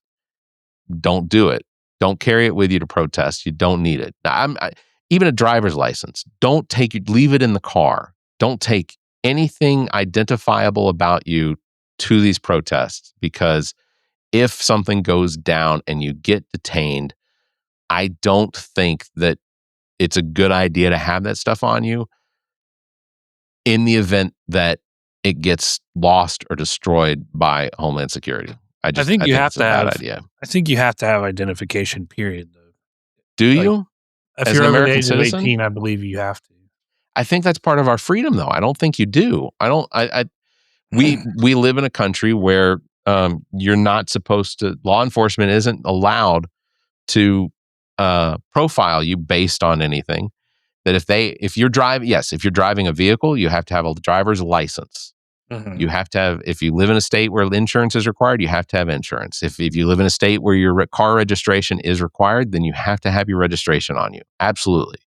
Speaker 5: don't do it. Don't carry it with you to protest. You don't need it. Now, even a driver's license. Leave it in the car. Don't take anything identifiable about you to these protests, because if something goes down and you get detained, I don't think that it's a good idea to have that stuff on you. in the event that it gets lost or destroyed by Homeland Security. I think
Speaker 6: you have
Speaker 5: it's a
Speaker 6: to
Speaker 5: bad
Speaker 6: have.
Speaker 5: idea.
Speaker 6: I think you have to have identification. Period. Though,
Speaker 5: Do you?
Speaker 6: if
Speaker 5: As
Speaker 6: you're
Speaker 5: an
Speaker 6: over the
Speaker 5: American
Speaker 6: age
Speaker 5: citizen?
Speaker 6: of 18, I believe you have to.
Speaker 5: I think that's part of our freedom, though. I don't think you do. We live in a country where you're not supposed to. Law enforcement isn't allowed to profile you based on anything. That if you're driving a vehicle, you have to have a driver's license.
Speaker 6: Mm-hmm.
Speaker 5: You have to have, if you live in a state where insurance is required, you have to have insurance. If you live in a state where your car registration is required, then you have to have your registration on you. Absolutely.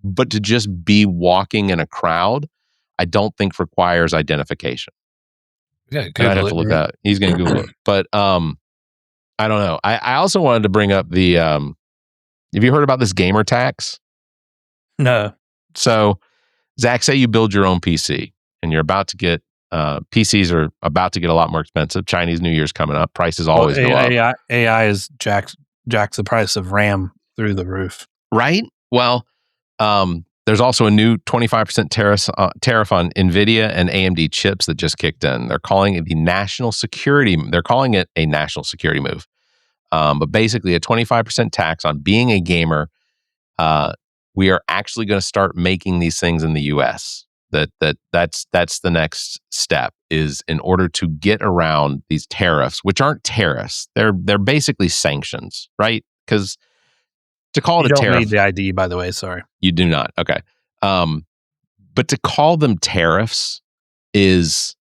Speaker 5: But to just be walking in a crowd, I don't think requires identification.
Speaker 6: Yeah,
Speaker 5: And I'd have to look that up. He's going to Google it. But I don't know. I also wanted to bring up the, have you heard about this gamer tax?
Speaker 6: No.
Speaker 5: So, Zach, say you build your own PC and you're about to get, PCs are about to get a lot more expensive. Chinese New Year's coming up. Prices always go up.
Speaker 6: AI is jacks the price of RAM through the roof.
Speaker 5: Right? Well, there's also a new 25% tariff on NVIDIA and AMD chips that just kicked in. They're calling it a national security move. But basically a 25% tax on being a gamer. We are actually going to start making these things in the US. That's the next step, is in order to get around these tariffs, which aren't tariffs. They're basically sanctions, right? Because to call it a tariff,
Speaker 6: you don't need the ID, by the way. Sorry,
Speaker 5: you do not. Okay, but to call them tariffs is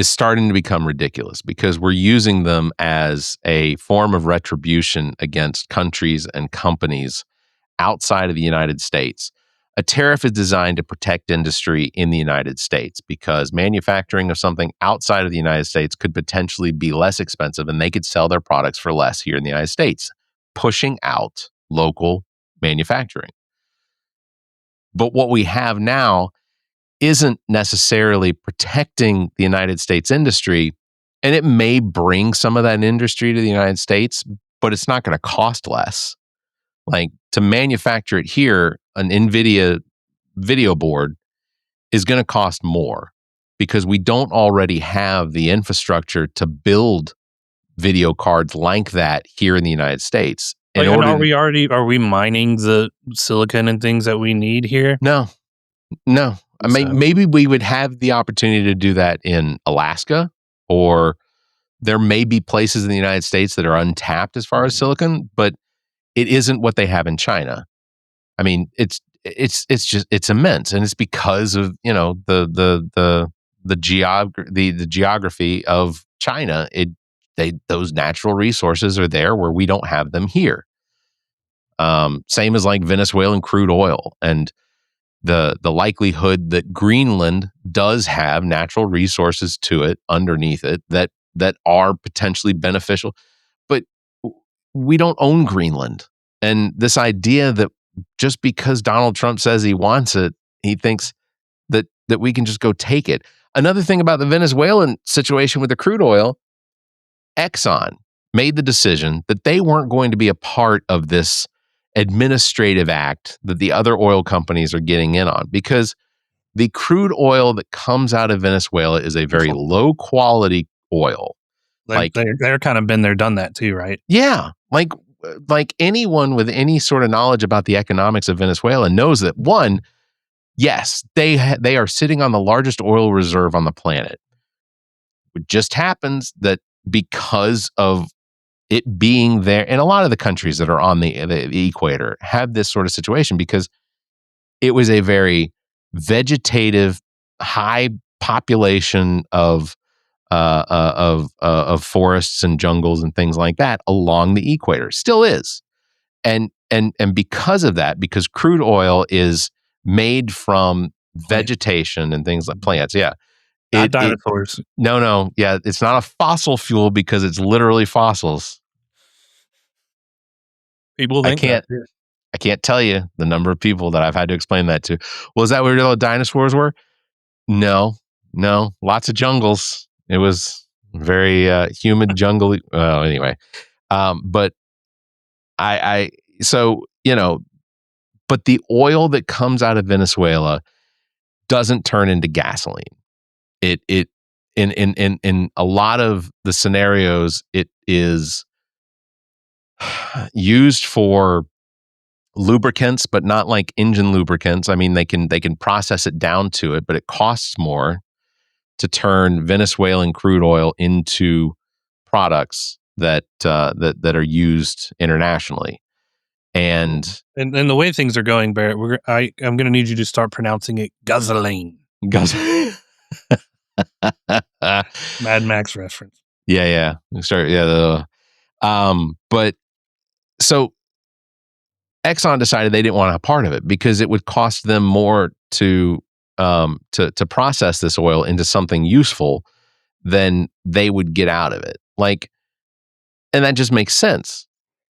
Speaker 5: starting to become ridiculous, because we're using them as a form of retribution against countries and companies outside of the United States. A tariff is designed to protect industry in the United States, because manufacturing of something outside of the United States could potentially be less expensive and they could sell their products for less here in the United States, pushing out local manufacturing. But what we have now isn't necessarily protecting the United States industry, and it may bring some of that industry to the United States, but it's not going to cost less. Like, to manufacture it here, an NVIDIA video board is going to cost more, because we don't already have the infrastructure to build video cards like that here in the United States.
Speaker 6: are we mining the silicon and things that we need here?
Speaker 5: No. I mean, maybe we would have the opportunity to do that in Alaska, or there may be places in the United States that are untapped as far as silicon, but it isn't what they have in China. I mean, it's immense, and it's because of the geography of China. Those natural resources are there where we don't have them here. Same as like Venezuelan crude oil, and the likelihood that Greenland does have natural resources to it underneath it that are potentially beneficial, but we don't own Greenland. And this idea that just because Donald Trump says he wants it, he thinks that we can just go take it. Another thing about the Venezuelan situation with the crude oil, Exxon made the decision that they weren't going to be a part of this administrative act that the other oil companies are getting in on, because the crude oil that comes out of Venezuela is a very low quality oil.
Speaker 6: They're kind of been there, done that too, right?
Speaker 5: Yeah. Like anyone with any sort of knowledge about the economics of Venezuela knows that, one, yes, they are sitting on the largest oil reserve on the planet. It just happens that because of it being there, and a lot of the countries that are on the equator have this sort of situation, because it was a very vegetative, high population of forests and jungles and things like that along the equator. Still is. And because of that, because crude oil is made from vegetation and things like plants. Yeah.
Speaker 6: Not dinosaurs.
Speaker 5: No. Yeah. It's not a fossil fuel because it's literally fossils.
Speaker 6: People think
Speaker 5: I can't tell you the number of people that I've had to explain that to. Was that where the dinosaurs were? No. Lots of jungles. It was very humid jungle. Well, anyway, but but the oil that comes out of Venezuela doesn't turn into gasoline. It in a lot of the scenarios, it is used for lubricants, but not like engine lubricants. I mean, they can process it down to it, but it costs more to turn Venezuelan crude oil into products that are used internationally. And
Speaker 6: the way things are going, Barrett, I'm going to need you to start pronouncing it gasoline. Mad Max reference.
Speaker 5: Yeah. Start. Yeah. But so Exxon decided they didn't want a part of it because it would cost them more to process this oil into something useful than they would get out of it. Like, and that just makes sense,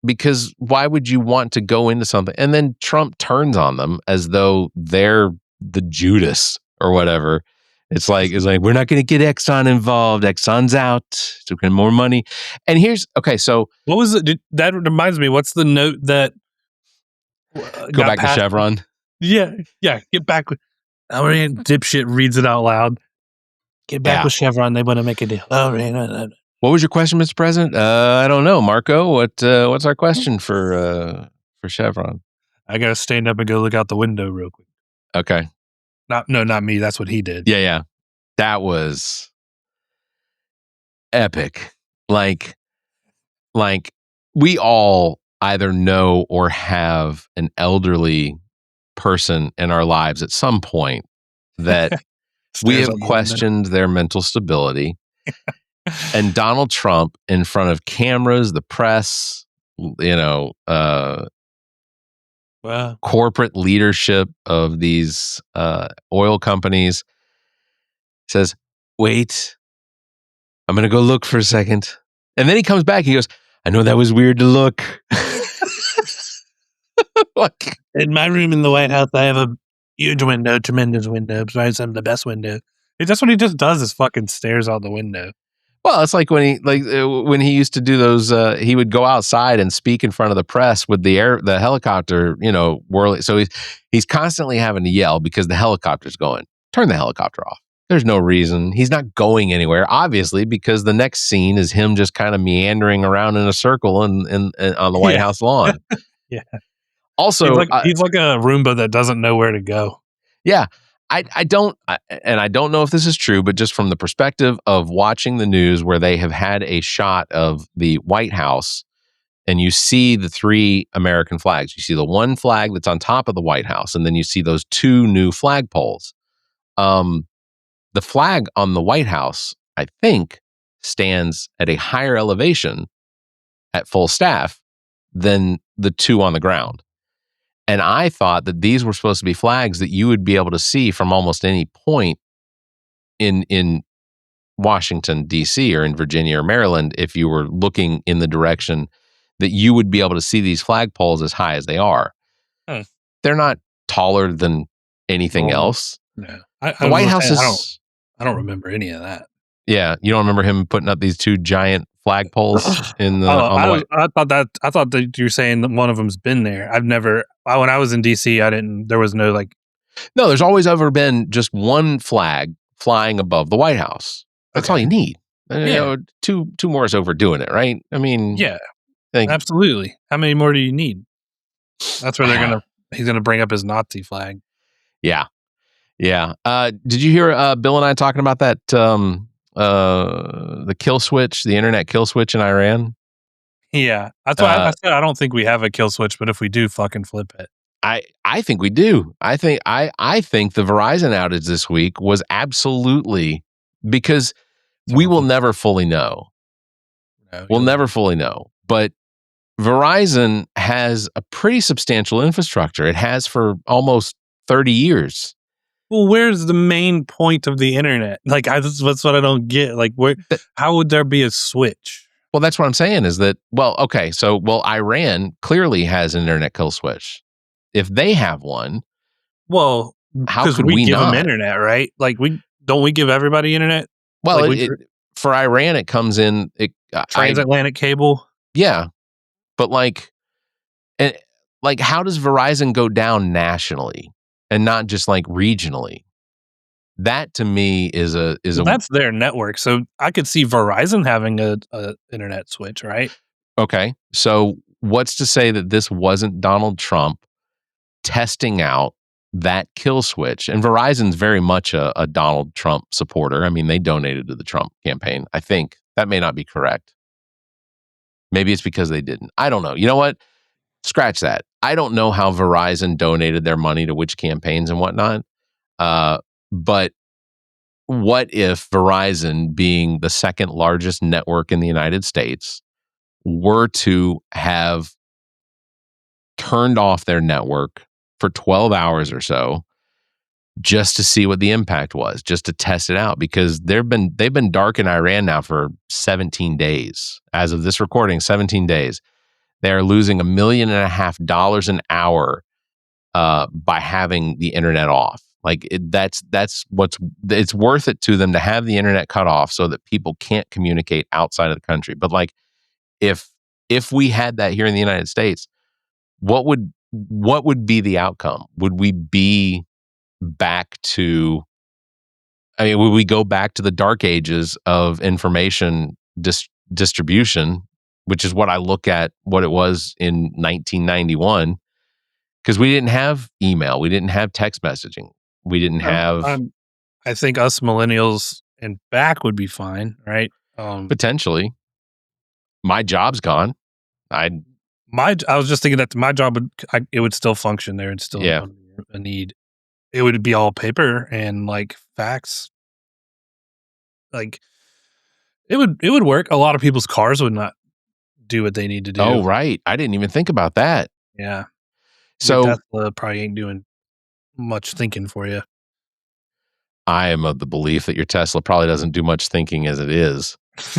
Speaker 5: because why would you want to go into something? And then Trump turns on them as though they're the Judas or whatever. It's like we're not going to get Exxon involved. Exxon's out. So we get more money. And so
Speaker 6: what was it? That reminds me. What's the note that
Speaker 5: go back to Chevron?
Speaker 6: Yeah. Get back with our dipshit reads it out loud. Get back with Chevron. They want to make a deal.
Speaker 5: What was your question, Mr. President? I don't know, Marco. What's our question for Chevron?
Speaker 6: I gotta stand up and go look out the window real quick.
Speaker 5: Okay.
Speaker 6: Not me. That's what he did.
Speaker 5: Yeah. That was epic. Like we all either know or have an elderly person in our lives at some point that we have questioned their mental stability. And Donald Trump, in front of cameras, the press, corporate leadership of these oil companies, says, "Wait, I'm going to go look for a second." And then he comes back. He goes, "I know that was weird to look." Like,
Speaker 6: in my room in the White House, I have a huge window, tremendous window, besides some of the best window. That's what he just does, is fucking stares out the window.
Speaker 5: Well, it's like when he used to do those. He would go outside and speak in front of the press with the helicopter, whirling. So he's constantly having to yell because the helicopter's going. Turn the helicopter off. There's no reason. He's not going anywhere, obviously, because the next scene is him just kind of meandering around in a circle on the White House lawn.
Speaker 6: Yeah.
Speaker 5: Also,
Speaker 6: he's like a Roomba that doesn't know where to go.
Speaker 5: Yeah. I don't know if this is true, but just from the perspective of watching the news where they have had a shot of the White House and you see the 3 American flags. You see the one flag that's on top of the White House, and then you see those 2 new flagpoles. The flag on the White House, I think, stands at a higher elevation at full staff than the 2 on the ground. And I thought that these were supposed to be flags that you would be able to see from almost any point in Washington, D.C. or in Virginia or Maryland, if you were looking in the direction that you would be able to see these flagpoles as high as they are. They're not taller than anything else.
Speaker 6: No.
Speaker 5: The White House is...
Speaker 6: I don't remember any of that.
Speaker 5: Yeah, you don't remember him putting up these 2 giant flagpoles in the.
Speaker 6: I thought that you're saying that one of them's been there. I've never. When I was in DC, there was no like.
Speaker 5: No, there's always ever been just one flag flying above the White House. That's all you need.
Speaker 6: Yeah.
Speaker 5: Two more is overdoing it, right? I mean,
Speaker 6: yeah, absolutely. How many more do you need? That's where he's gonna bring up his Nazi flag.
Speaker 5: Yeah. Did you hear Bill and I talking about that? The kill switch, the internet kill switch in Iran.
Speaker 6: Yeah, that's why I said I don't think we have a kill switch, but if we do, fucking flip it.
Speaker 5: I think we do. I think the Verizon outage this week was absolutely, because we will never fully know. We'll never fully know. But Verizon has a pretty substantial infrastructure. It has for almost 30 years.
Speaker 6: Well, where's the main point of the internet? Like, that's what I don't get. Like, how would there be a switch?
Speaker 5: Well, that's what I'm saying is that, Iran clearly has an internet kill switch. If they have one,
Speaker 6: well,
Speaker 5: how could
Speaker 6: we give
Speaker 5: not?
Speaker 6: them internet, right? Like, we give everybody internet?
Speaker 5: Well, for Iran, it comes in
Speaker 6: transatlantic cable.
Speaker 5: Yeah, but how does Verizon go down nationally and not just like regionally? That to me is a
Speaker 6: That's their network. So I could see Verizon having a internet switch, right?
Speaker 5: okay. So what's to say that this wasn't Donald Trump testing out that kill switch? And Verizon's very much a Donald Trump supporter. I mean, they donated to the Trump campaign. I think that may not be correct. Maybe it's because they didn't. I don't know. You know what? Scratch that. I don't know how Verizon donated their money to which campaigns and whatnot. But what if Verizon, being the second largest network in the United States, were to have turned off their network for 12 hours or so just to see what the impact was, just to test it out? Because they've been dark in Iran now for 17 days. As of this recording, 17 days. They are losing $1.5 million an hour by having the internet off. Like it's worth it to them to have the internet cut off so that people can't communicate outside of the country. But like, if we had that here in the United States, what would be the outcome? Would we be back to? I mean, would we go back to the dark ages of information distribution, which is what I look at what it was in 1991? Because we didn't have email, we didn't have text messaging, we didn't have.
Speaker 6: I think us millennials and back would be fine, right?
Speaker 5: Potentially. My job's gone. I
Speaker 6: was just thinking that my job it would still function. There would still be a need. It would be all paper and like fax. Like it would work. A lot of people's cars would not do what they need to do.
Speaker 5: Oh, right. I didn't even think about that.
Speaker 6: Yeah.
Speaker 5: So
Speaker 6: your Tesla probably ain't doing much thinking for you.
Speaker 5: I am of the belief that your Tesla probably doesn't do much thinking as it is.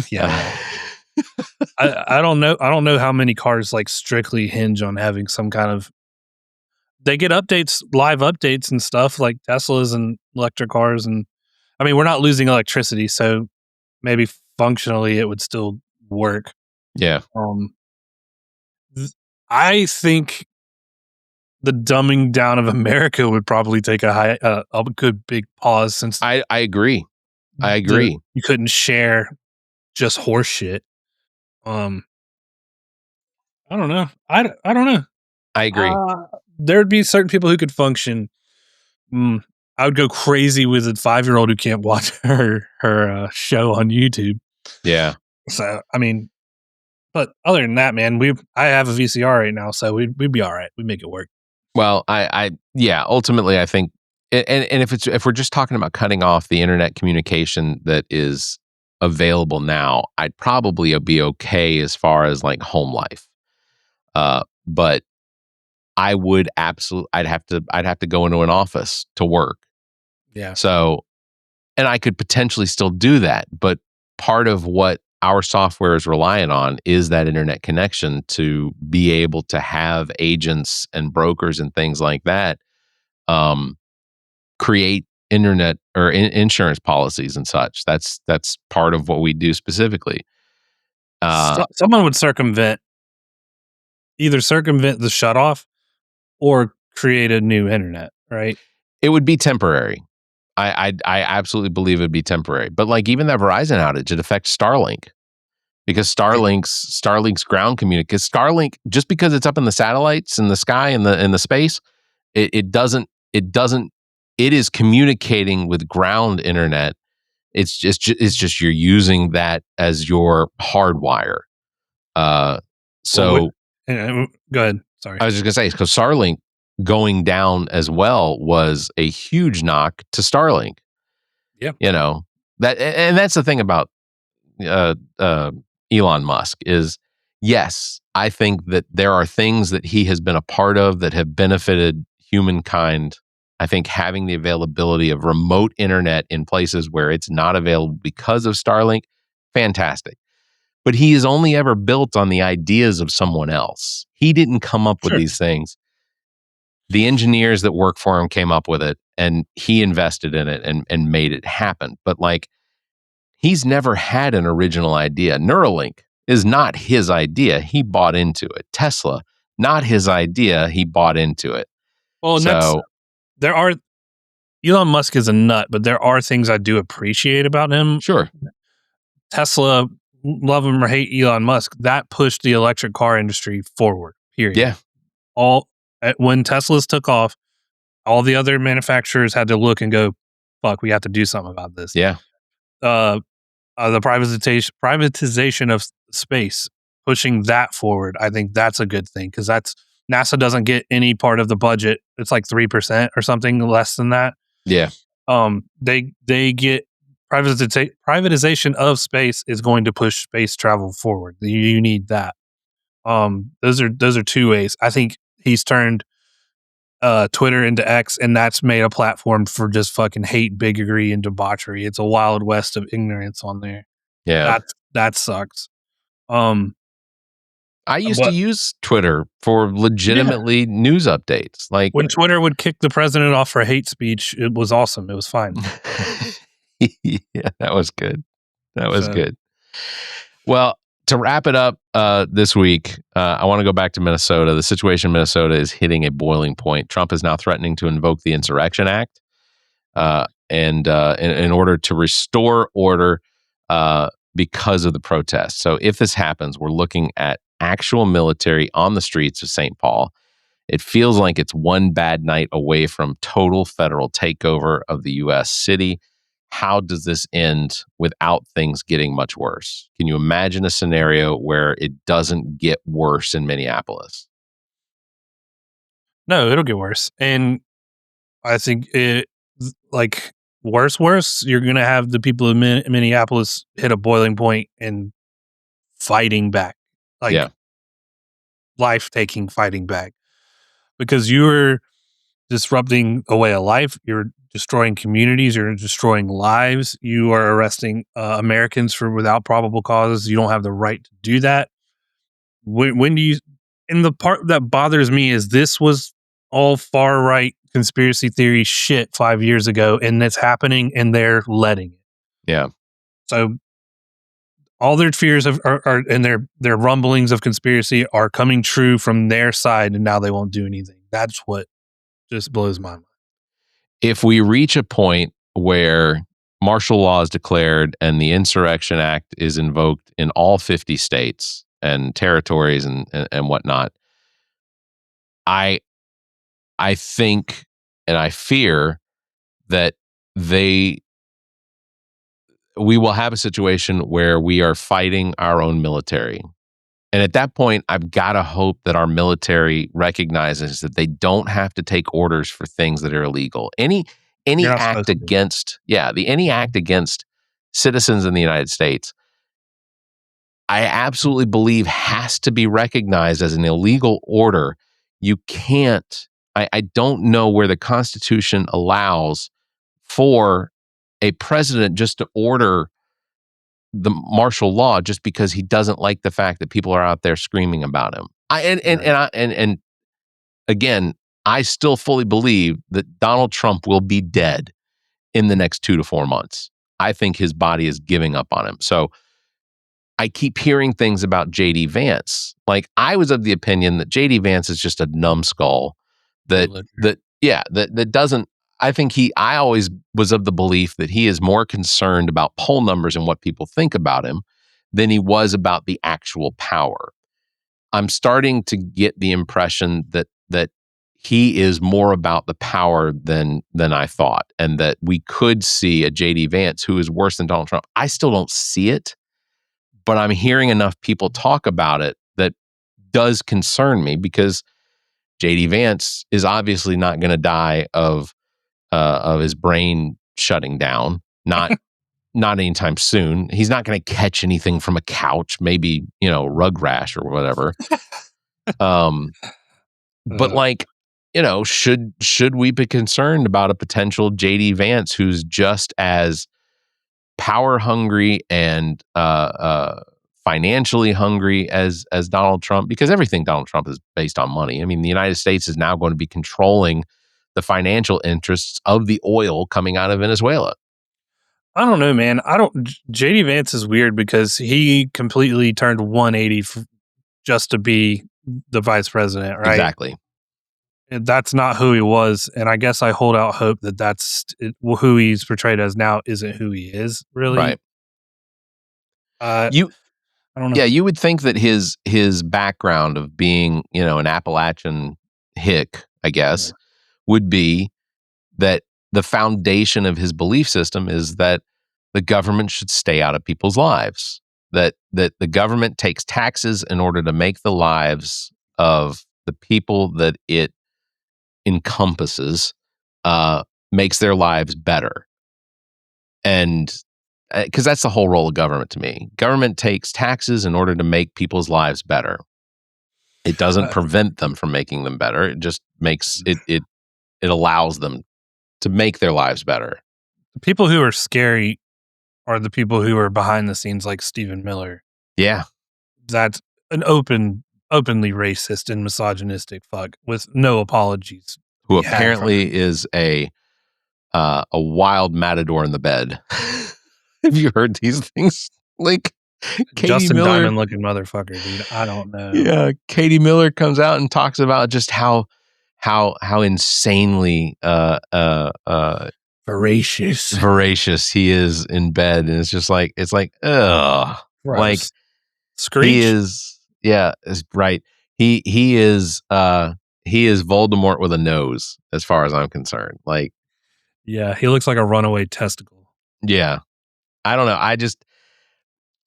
Speaker 6: Yeah. I don't know. I don't know how many cars like strictly hinge on having some kind of. They get updates, live updates and stuff like Teslas and electric cars, and I mean we're not losing electricity, so maybe functionally it would still work.
Speaker 5: Yeah.
Speaker 6: I think the dumbing down of America would probably take a good big pause since
Speaker 5: I agree.
Speaker 6: You couldn't share just horse shit. I don't know. I don't know.
Speaker 5: I agree.
Speaker 6: There'd be certain people who could function. I would go crazy with a 5-year-old who can't watch her show on YouTube.
Speaker 5: Yeah.
Speaker 6: So I mean, but other than that, man, I have a VCR right now, so we'd be all right. We'd make it work.
Speaker 5: Well, ultimately I think, and if we're just talking about cutting off the internet communication that is available now, I'd probably be okay as far as like home life. But I would I'd have to go into an office to work.
Speaker 6: Yeah.
Speaker 5: So, and I could potentially still do that, but part of what our software is reliant on is that internet connection to be able to have agents and brokers and things like that create internet or insurance policies and such. That's part of what we do specifically.
Speaker 6: Someone would either circumvent the shutoff or create a new internet, right?
Speaker 5: It would be temporary. I absolutely believe it would be temporary. But like even that Verizon outage, it affects Starlink. Because Starlink's ground communication, Starlink, just because it's up in the satellites in the sky in the space, it is communicating with ground internet. It's just you're using that as your hardwire. Go
Speaker 6: ahead. Sorry,
Speaker 5: I was just gonna say, because Starlink going down as well was a huge knock to Starlink.
Speaker 6: Yeah,
Speaker 5: that's the thing about Elon Musk is, yes, I think that there are things that he has been a part of that have benefited humankind. I think having the availability of remote internet in places where it's not available because of Starlink, fantastic. But he is only ever built on the ideas of someone else. He didn't come up with these things. The engineers that work for him came up with it, and he invested in it and made it happen. But like, he's never had an original idea. Neuralink is not his idea. He bought into it. Tesla, not his idea. He bought into it.
Speaker 6: Well, and there are Elon Musk is a nut, but there are things I do appreciate about him.
Speaker 5: Sure.
Speaker 6: Tesla, love him or hate Elon Musk, that pushed the electric car industry forward. Period.
Speaker 5: Yeah.
Speaker 6: When Teslas took off, all the other manufacturers had to look and go, "Fuck, we have to do something about this."
Speaker 5: Yeah.
Speaker 6: The privatization of space, pushing that forward, I think that's a good thing because NASA doesn't get any part of the budget. It's like 3% or something less than that.
Speaker 5: Yeah.
Speaker 6: They get privatization of space is going to push space travel forward. You need that. Those are two ways. I think he's turned Twitter into X, and that's made a platform for just fucking hate, bigotry, and debauchery. It's a wild west of ignorance on there.
Speaker 5: Yeah.
Speaker 6: That sucks.
Speaker 5: I used to use Twitter for legitimately news updates. Like
Speaker 6: when Twitter would kick the president off for hate speech, it was awesome. It was fine.
Speaker 5: Yeah, that was good. That was good. Well, to wrap it up this week, I want to go back to Minnesota. The situation in Minnesota is hitting a boiling point. Trump is now threatening to invoke the Insurrection Act and in order to restore order because of the protests. So if this happens, we're looking at actual military on the streets of St. Paul. It feels like it's one bad night away from total federal takeover of the U.S. city. How does this end without things getting much worse? Can you imagine a scenario where it doesn't get worse in Minneapolis?
Speaker 6: No, it'll get worse. And I think worse, you're going to have the people in Minneapolis hit a boiling point and fighting back. Life-taking fighting back. Because you're disrupting a way of life. You're destroying communities. You're destroying lives. You are arresting Americans without probable cause. You don't have the right to do that. When do you... And the part that bothers me is this was all far-right conspiracy theory shit 5 years ago, and it's happening, and they're letting it.
Speaker 5: Yeah.
Speaker 6: So all their fears are and their rumblings of conspiracy are coming true from their side, and now they won't do anything. That's what just blows my mind.
Speaker 5: If we reach a point where martial law is declared and the Insurrection Act is invoked in all 50 states and territories and whatnot, I think and I fear that we will have a situation where we are fighting our own military. And at that point, I've got to hope that our military recognizes that they don't have to take orders for things that are illegal. Any act against citizens in the United States, I absolutely believe has to be recognized as an illegal order. You can't, I don't know where the Constitution allows for a president just to order the martial law just because he doesn't like the fact that people are out there screaming about him. And again, I still fully believe that Donald Trump will be dead in the next 2 to 4 months. I think his body is giving up on him. So I keep hearing things about JD Vance. Like, I was of the opinion that JD Vance is just a numbskull that doesn't. I always was of the belief that he is more concerned about poll numbers and what people think about him than he was about the actual power. I'm starting to get the impression that he is more about the power than I thought, and that we could see a JD Vance who is worse than Donald Trump. I still don't see it, but I'm hearing enough people talk about it that does concern me, because JD Vance is obviously not going to die of his brain shutting down. Not anytime soon. He's not going to catch anything from a couch, maybe, rug rash or whatever. But should we be concerned about a potential JD Vance who's just as power hungry and financially hungry as Donald Trump? Because everything Donald Trump is based on money. I mean, the United States is now going to be controlling the financial interests of the oil coming out of Venezuela.
Speaker 6: I don't know, man. JD Vance is weird because he completely turned 180 just to be the vice president, right?
Speaker 5: Exactly.
Speaker 6: that's not who he was. And I guess I hold out hope that who he's portrayed as now isn't who he is, really.
Speaker 5: Right.
Speaker 6: I don't know.
Speaker 5: Yeah, you would think that his background of being, an Appalachian hick, I guess, would be that the foundation of his belief system is that the government should stay out of people's lives. That the government takes taxes in order to make the lives of the people that it encompasses, makes their lives better. And because that's the whole role of government to me. Government takes taxes in order to make people's lives better. It doesn't prevent them from making them better. It just makes it allows them to make their lives better.
Speaker 6: The people who are scary are the people who are behind the scenes, like Stephen Miller.
Speaker 5: Yeah.
Speaker 6: That's an openly racist and misogynistic fuck with no apologies.
Speaker 5: Who apparently is a wild matador in the bed. Have you heard these things? Like Katie
Speaker 6: Justin
Speaker 5: Miller,
Speaker 6: Diamond looking motherfucker, dude. I don't know.
Speaker 5: Yeah, Katie Miller comes out and talks about just how insanely voracious he is in bed, and it's like ugh.
Speaker 6: Gross.
Speaker 5: Like
Speaker 6: Screech.
Speaker 5: He is right. He is Voldemort with a nose, as far as I'm concerned. Like,
Speaker 6: yeah, he looks like a runaway testicle.
Speaker 5: Yeah. I don't know.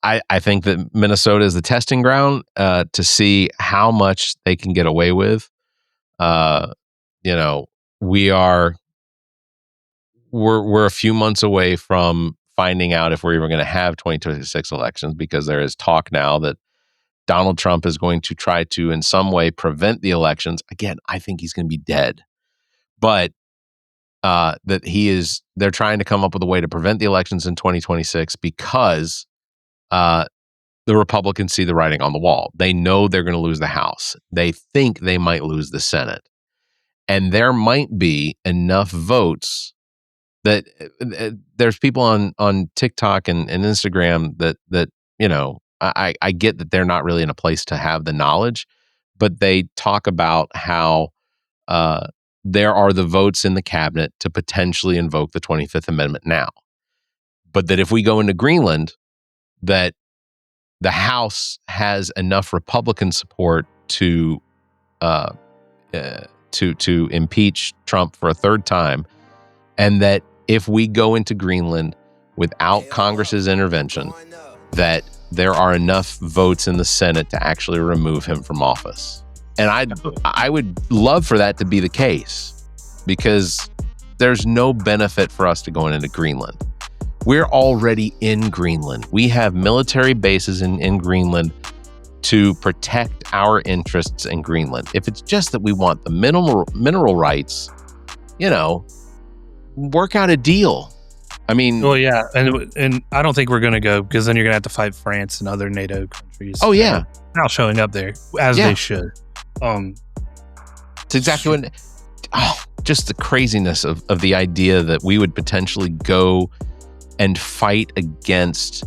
Speaker 5: I think that Minnesota is the testing ground to see how much they can get away with. We're a few months away from finding out if we're even going to have 2026 elections, because there is talk now that Donald Trump is going to try to in some way prevent the elections. Again, I think he's going to be dead, but they're trying to come up with a way to prevent the elections in 2026 because the Republicans see the writing on the wall. They know they're going to lose the House. They think they might lose the Senate. And there might be enough votes that there's people on TikTok and Instagram that I get that they're not really in a place to have the knowledge, but they talk about how there are the votes in the cabinet to potentially invoke the 25th Amendment now. But that if we go into Greenland, that the House has enough Republican support to impeach Trump for a third time, and that if we go into Greenland without Congress's intervention, that there are enough votes in the Senate to actually remove him from office. And I would love for that to be the case, because there's no benefit for us to going into Greenland. We're already in Greenland. We have military bases in Greenland to protect our interests in Greenland. If it's just that we want the mineral rights, work out a deal. I mean,
Speaker 6: well, yeah, and I don't think we're going to go, because then you're going to have to fight France and other NATO countries.
Speaker 5: Oh yeah,
Speaker 6: now showing up there as they should.
Speaker 5: It's exactly what. Just the craziness of the idea that we would potentially go and fight against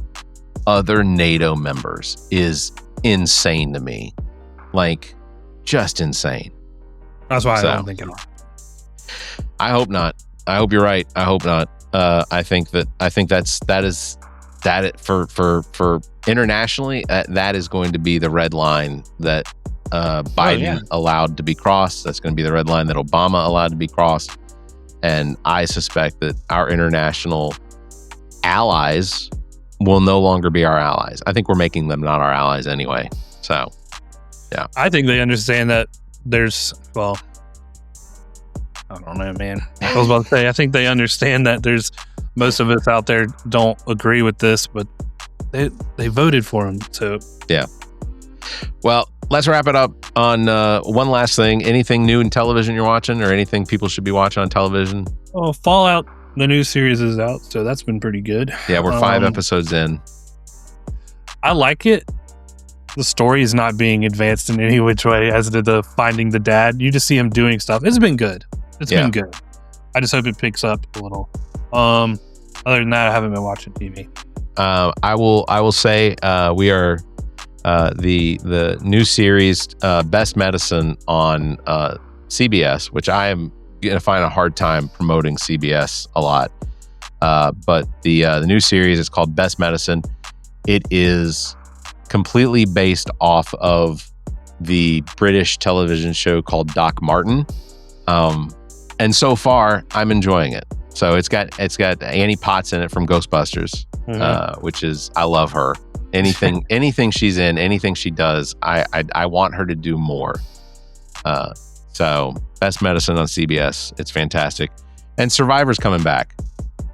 Speaker 5: other NATO members is insane to me. Like, just insane.
Speaker 6: That's why I don't think it.
Speaker 5: I hope not. I hope you're right. I hope not. I think that is for internationally, that is going to be the red line that Biden allowed to be crossed. That's going to be the red line that Obama allowed to be crossed. And I suspect that our international allies will no longer be our allies. I think we're making them not our allies anyway. So, yeah.
Speaker 6: I think they understand that I don't know, man. I was about to say, I think they understand that there's most of us out there don't agree with this, but they voted for him. So, yeah.
Speaker 5: Well, let's wrap it up on one last thing. Anything new in television you're watching, or anything people should be watching on television?
Speaker 6: Oh, Fallout, the new series is out, so that's been pretty good.
Speaker 5: Yeah, we're 5 episodes in.
Speaker 6: I like it. The story is not being advanced in any which way, as did the finding the dad. You just see him doing stuff. It's been good. It's been good. I just hope it picks up a little. Other than that, I haven't been watching TV.
Speaker 5: I will say we are the new series Best Medicine on CBS, which I am going to find a hard time promoting CBS a lot. But the new series is called Best Medicine. It is completely based off of the British television show called Doc Martin. And so far, I'm enjoying it. So it's got Annie Potts in it from Ghostbusters, which is, I love her. Anything she's in, anything she does, I want her to do more. So Best Medicine on CBS, it's fantastic. And Survivor's coming back.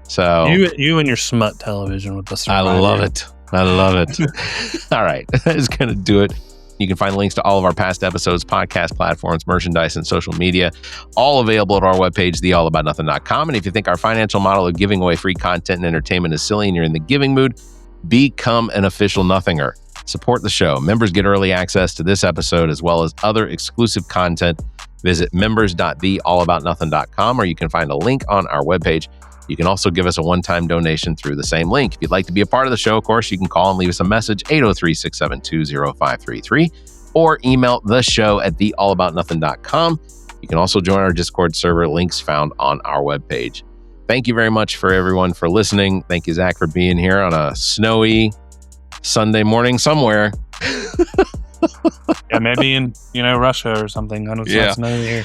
Speaker 5: So
Speaker 6: you and your smut television with the Survivor.
Speaker 5: I love it. All right, that is going to do it. You can find links to all of our past episodes, podcast platforms, merchandise, and social media, all available at our webpage, theallaboutnothing.com. And if you think our financial model of giving away free content and entertainment is silly and you're in the giving mood, become an official Nothinger. Support the show. Members get early access to this episode as well as other exclusive content. Visit members.theallaboutnothing.com, or you can find a link on our webpage. You can also give us a one-time donation through the same link. If you'd like to be a part of the show, of course, you can call and leave us a message, 803-672-0533, or email the show at theallaboutnothing.com. You can also join our Discord server, links found on our webpage. Thank you very much for everyone for listening. Thank you, Zach, for being here on a snowy Sunday morning somewhere.
Speaker 6: Yeah, maybe in Russia or something. I don't know. It's not here.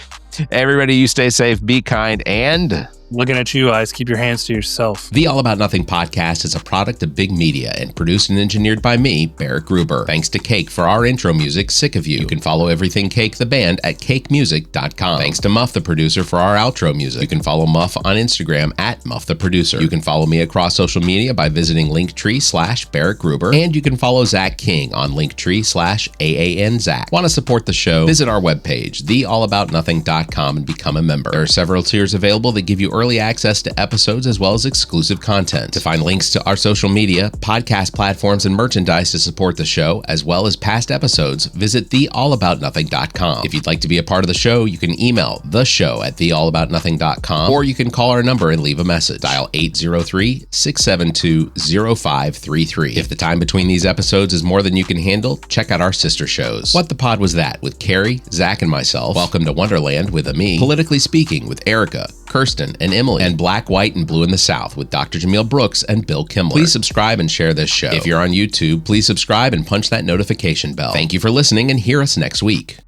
Speaker 5: Everybody, you stay safe, be kind, and
Speaker 6: looking at you, Eyes, keep your hands to yourself.
Speaker 7: The All About Nothing podcast is a product of Big Media and produced and engineered by me, Barrett Gruber. Thanks to Cake for our intro music, Sick of You. You can follow Everything Cake, the band, at cakemusic.com. Thanks to Muff, the producer, for our outro music. You can follow Muff on Instagram at Muff the Producer. You can follow me across social media by visiting Linktree/Barrett Gruber. And you can follow Zach King on Linktree/AANZach. Want to support the show? Visit our webpage, theallaboutnothing.com, and become a member. There are several tiers available that give you early access to episodes as well as exclusive content. To find links to our social media, podcast platforms, and merchandise to support the show, as well as past episodes, visit theallaboutnothing.com. If you'd like to be a part of the show, you can email theshow@theallaboutnothing.com, or you can call our number and leave a message. Dial 803-672-0533. If the time between these episodes is more than you can handle, check out our sister shows. What the Pod Was That with Carrie, Zach, and myself. Welcome to Wonderland with Ami. Politically Speaking with Erica, Kirsten, and Emily, and Black, White, and Blue in the South with Dr. Jameel Brooks and Bill Kimmler. Please subscribe and share this show. If you're on YouTube, please subscribe and punch that notification bell. Thank you for listening, and hear us next week.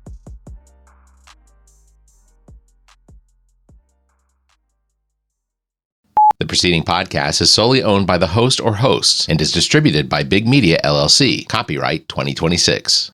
Speaker 7: The preceding podcast is solely owned by the host or hosts and is distributed by Big Media, LLC. Copyright 2026.